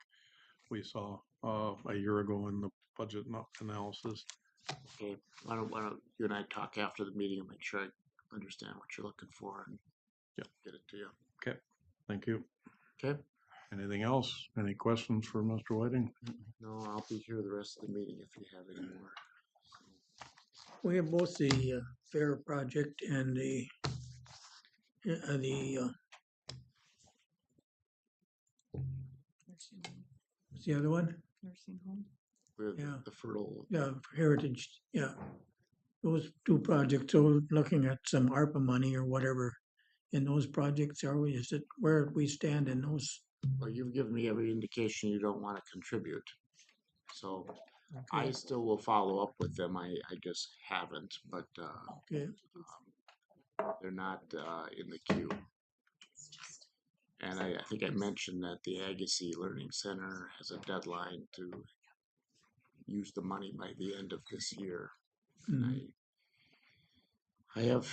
we saw a year ago in the budget analysis. Okay, why don't you and I talk after the meeting and make sure I understand what you're looking for and Yeah. get it to you. Okay, thank you. Okay? Anything else? Any questions for Mr. Whiting? No, I'll be here the rest of the meeting if you have any more. We have both the fair project and the what's the other one? Nursing home. We have Yeah. the fertile. Yeah, Heritage, yeah. Those two projects, so looking at some ARPA money or whatever in those projects, is it where we stand in those? Well, you've given me every indication you don't want to contribute. So I Okay, still will follow up with them. I just haven't, but okay, they're not in the queue. And I think I mentioned that the Agassiz Learning Center has a deadline to use the money by the end of this year. mhm, I have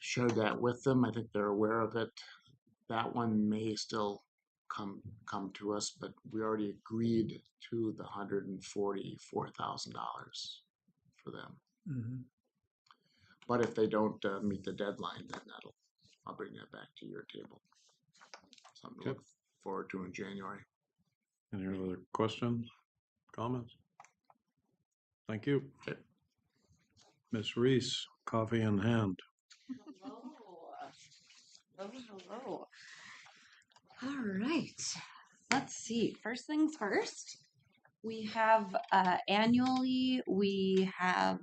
shared that with them. I think they're aware of it. That one may still come to us, but we already agreed to the $144,000 for them. mhm. But if they don't meet the deadline, then I'll bring that back to your table. Something to look forward to in January. Any other questions, comments? Thank you. Okay. Ms. Reese, coffee in hand. Hello. All right. Let's see. First things first. We have annually we have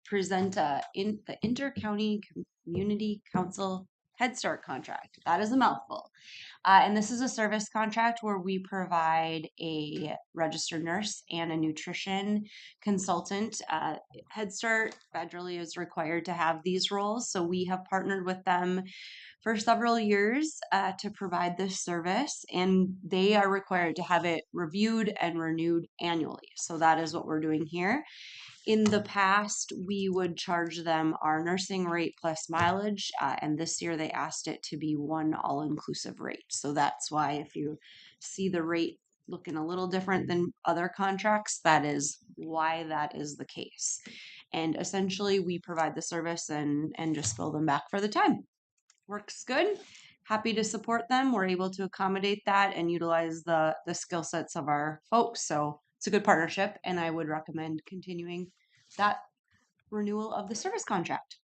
present in the Intercounty Community Council Head Start contract. That is a mouthful. And this is a service contract where we provide a registered nurse and a nutrition consultant. Head Start federally is required to have these roles, so we have partnered with them for several years to provide this service, and they are required to have it reviewed and renewed annually. So that is what we're doing here. In the past, we would charge them our nursing rate plus mileage, and this year they asked it to be one all-inclusive rate. So that's why if you see the rate looking a little different than other contracts, that is why that is the case. And essentially, we provide the service and just bill them back for the time. Works good. Happy to support them. We're able to accommodate that and utilize the skill sets of our folks. So it's a good partnership, and I would recommend continuing that renewal of the service contract.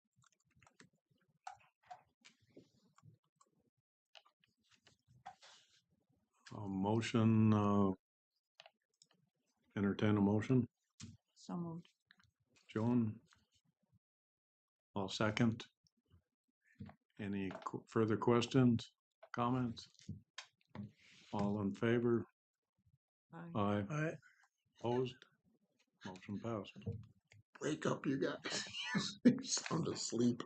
A motion, entertain a motion. So moved. Joan? I'll second. Any further questions, comments? All in favor? Aye. Aye. Opposed? Motion passed. Wake up, you guys. You sound asleep.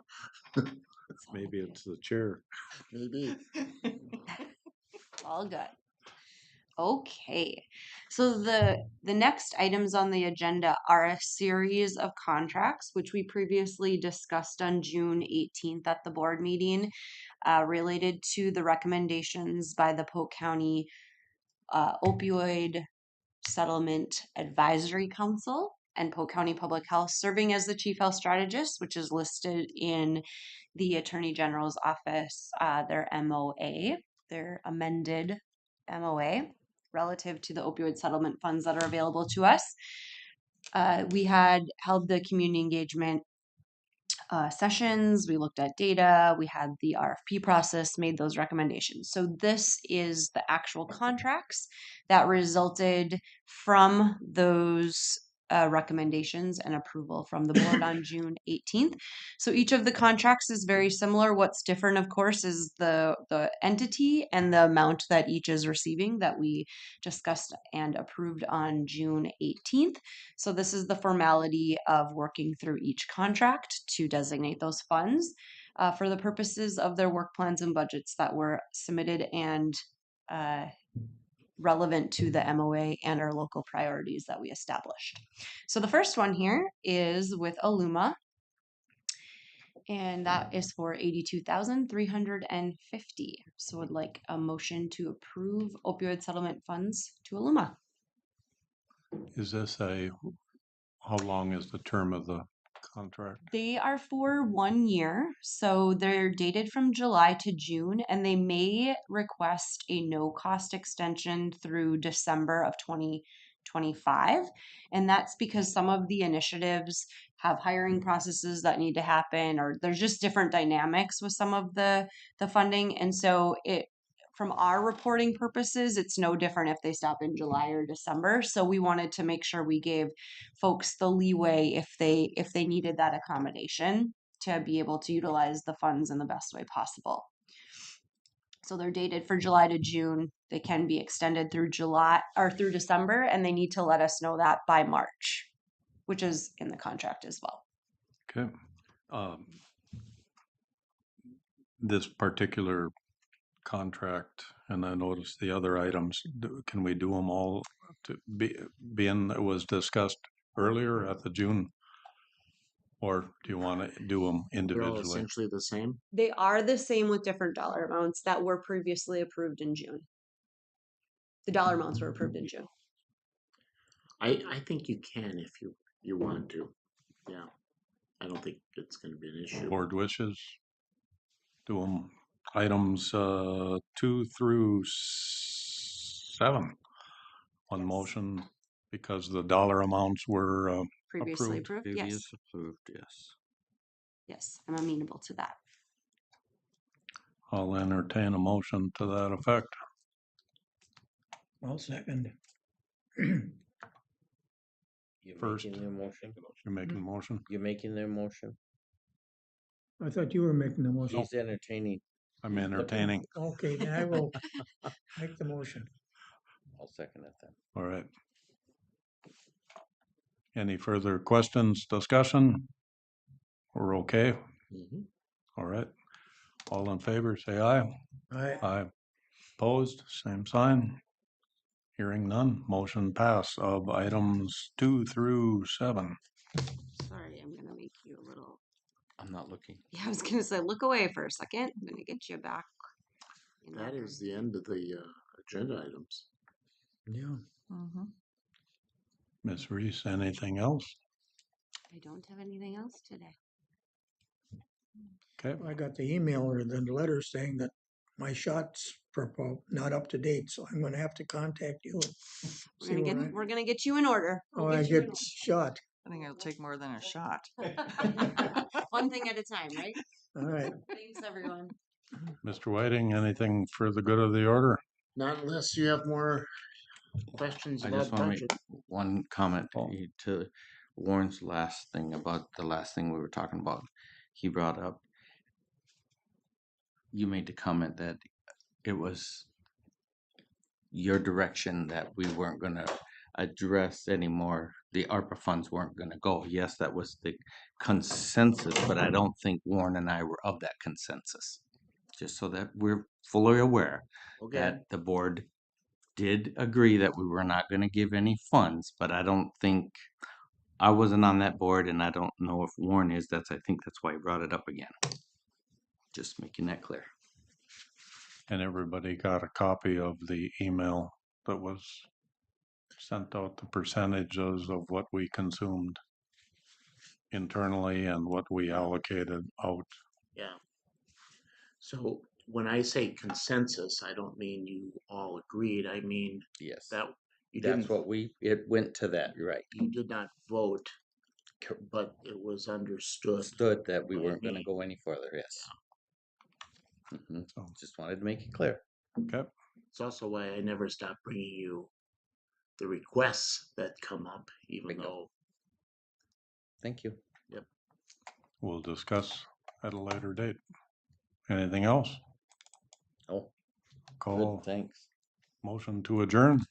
Maybe it's the chair. Maybe. All good. Okay, so the next items on the agenda are a series of contracts, which we previously discussed on June 18th at the board meeting, related to the recommendations by the Polk County Opioid Settlement Advisory Council and Polk County Public Health, serving as the Chief Health Strategist, which is listed in the Attorney General's office, their MOA, their amended MOA, relative to the opioid settlement funds that are available to us. We had held the community engagement sessions, we looked at data, we had the RFP process, made those recommendations. So this is the actual contracts that resulted from those recommendations and approval from the board on June 18th. So each of the contracts is very similar. What's different, of course, is the entity and the amount that each is receiving that we discussed and approved on June 18th. So this is the formality of working through each contract to designate those funds for the purposes of their work plans and budgets that were submitted and relevant to the MOA and our local priorities that we established. So the first one here is with Aluma, and that is for $82,350. So would like a motion to approve opioid settlement funds to Aluma. Is this how long is the term of the contract? They are for 1 year, so they're dated from July to June, and they may request a no cost extension through December of 2025. And that's because some of the initiatives have hiring processes that need to happen, or there's just different dynamics with some of the funding. And so from our reporting purposes, it's no different if they stop in July or December. So we wanted to make sure we gave folks the leeway if they needed that accommodation to be able to utilize the funds in the best way possible. So they're dated for July to June. They can be extended through July or through December, and they need to let us know that by March, which is in the contract as well. Okay. This particular contract, and I noticed the other items, can we do them all to being it was discussed earlier at the June? Or do you want to do them They're all individually? essentially the same. They are the same with different dollar amounts that were previously approved in June. The dollar amounts were approved in June. I think you can if you want to. Yeah. I don't think it's going to be an issue. Board wishes? Do them items 2 through 7. One Yes. motion because the dollar amounts were Previously approved. approved, yes. Previous approved, yes. Yes, I'm amenable to that. I'll entertain a motion to that effect. I'll second. You First. making their motion? You're making a motion? You making their motion? I thought you were making the motion. He's entertaining. I'm entertaining. Okay, then I will make the motion. I'll second it then. All right. Any further questions, discussion? We're okay? Mhm. All right. All in favor, say aye. I, Aye. Opposed, same sign. Hearing none, motion pass of items 2 through 7. Sorry, I'm gonna make you a little. I'm not looking. Yeah, I was gonna say, look away for a second. I'm gonna get you back. That is the end of the agenda items. yeah, Mm-hmm. Ms. Reese, anything else? I don't have anything else today. Okay, I got the email or the letter saying that my shot's not up to date, so I'm gonna have to contact you. We're gonna get you in order. Oh, We'll I get you in get shot. I think it'll take more than a shot. order. One thing at a time, right? All right. Thanks, everyone. Mr. Whiting, anything for the good of the order? Not unless you have more questions I about just want to budget. make one comment Oh. to Warren's last thing about the last thing we were talking about. He brought up, you made the comment that it was your direction that we weren't going to address anymore. The ARPA funds weren't going to go. Yes, that was the consensus, but I don't think Warren and I were of that consensus. Just so that we're fully aware Okay. that the board did agree that we were not going to give any funds, but I don't think I wasn't on that board, and I don't know if Warren is. I think that's why he brought it up again. Just making that clear. And everybody got a copy of the email that was sent out, the percentages of what we consumed internally and what we allocated out. Yeah. So when I say consensus, I don't mean you all agreed. I mean Yes. that you That's didn't. what it went to that, you're right. You did not vote, but it was understood. Understood that we by weren't gonna me. go any further, yes. Mhm. So, Just wanted to make it clear. okay, It's also why I never stop bringing you the requests that come up, even Bingo. though. Thank you. we'll discuss at a later date. Anything else? Oh, Call good, thanks. motion to adjourn.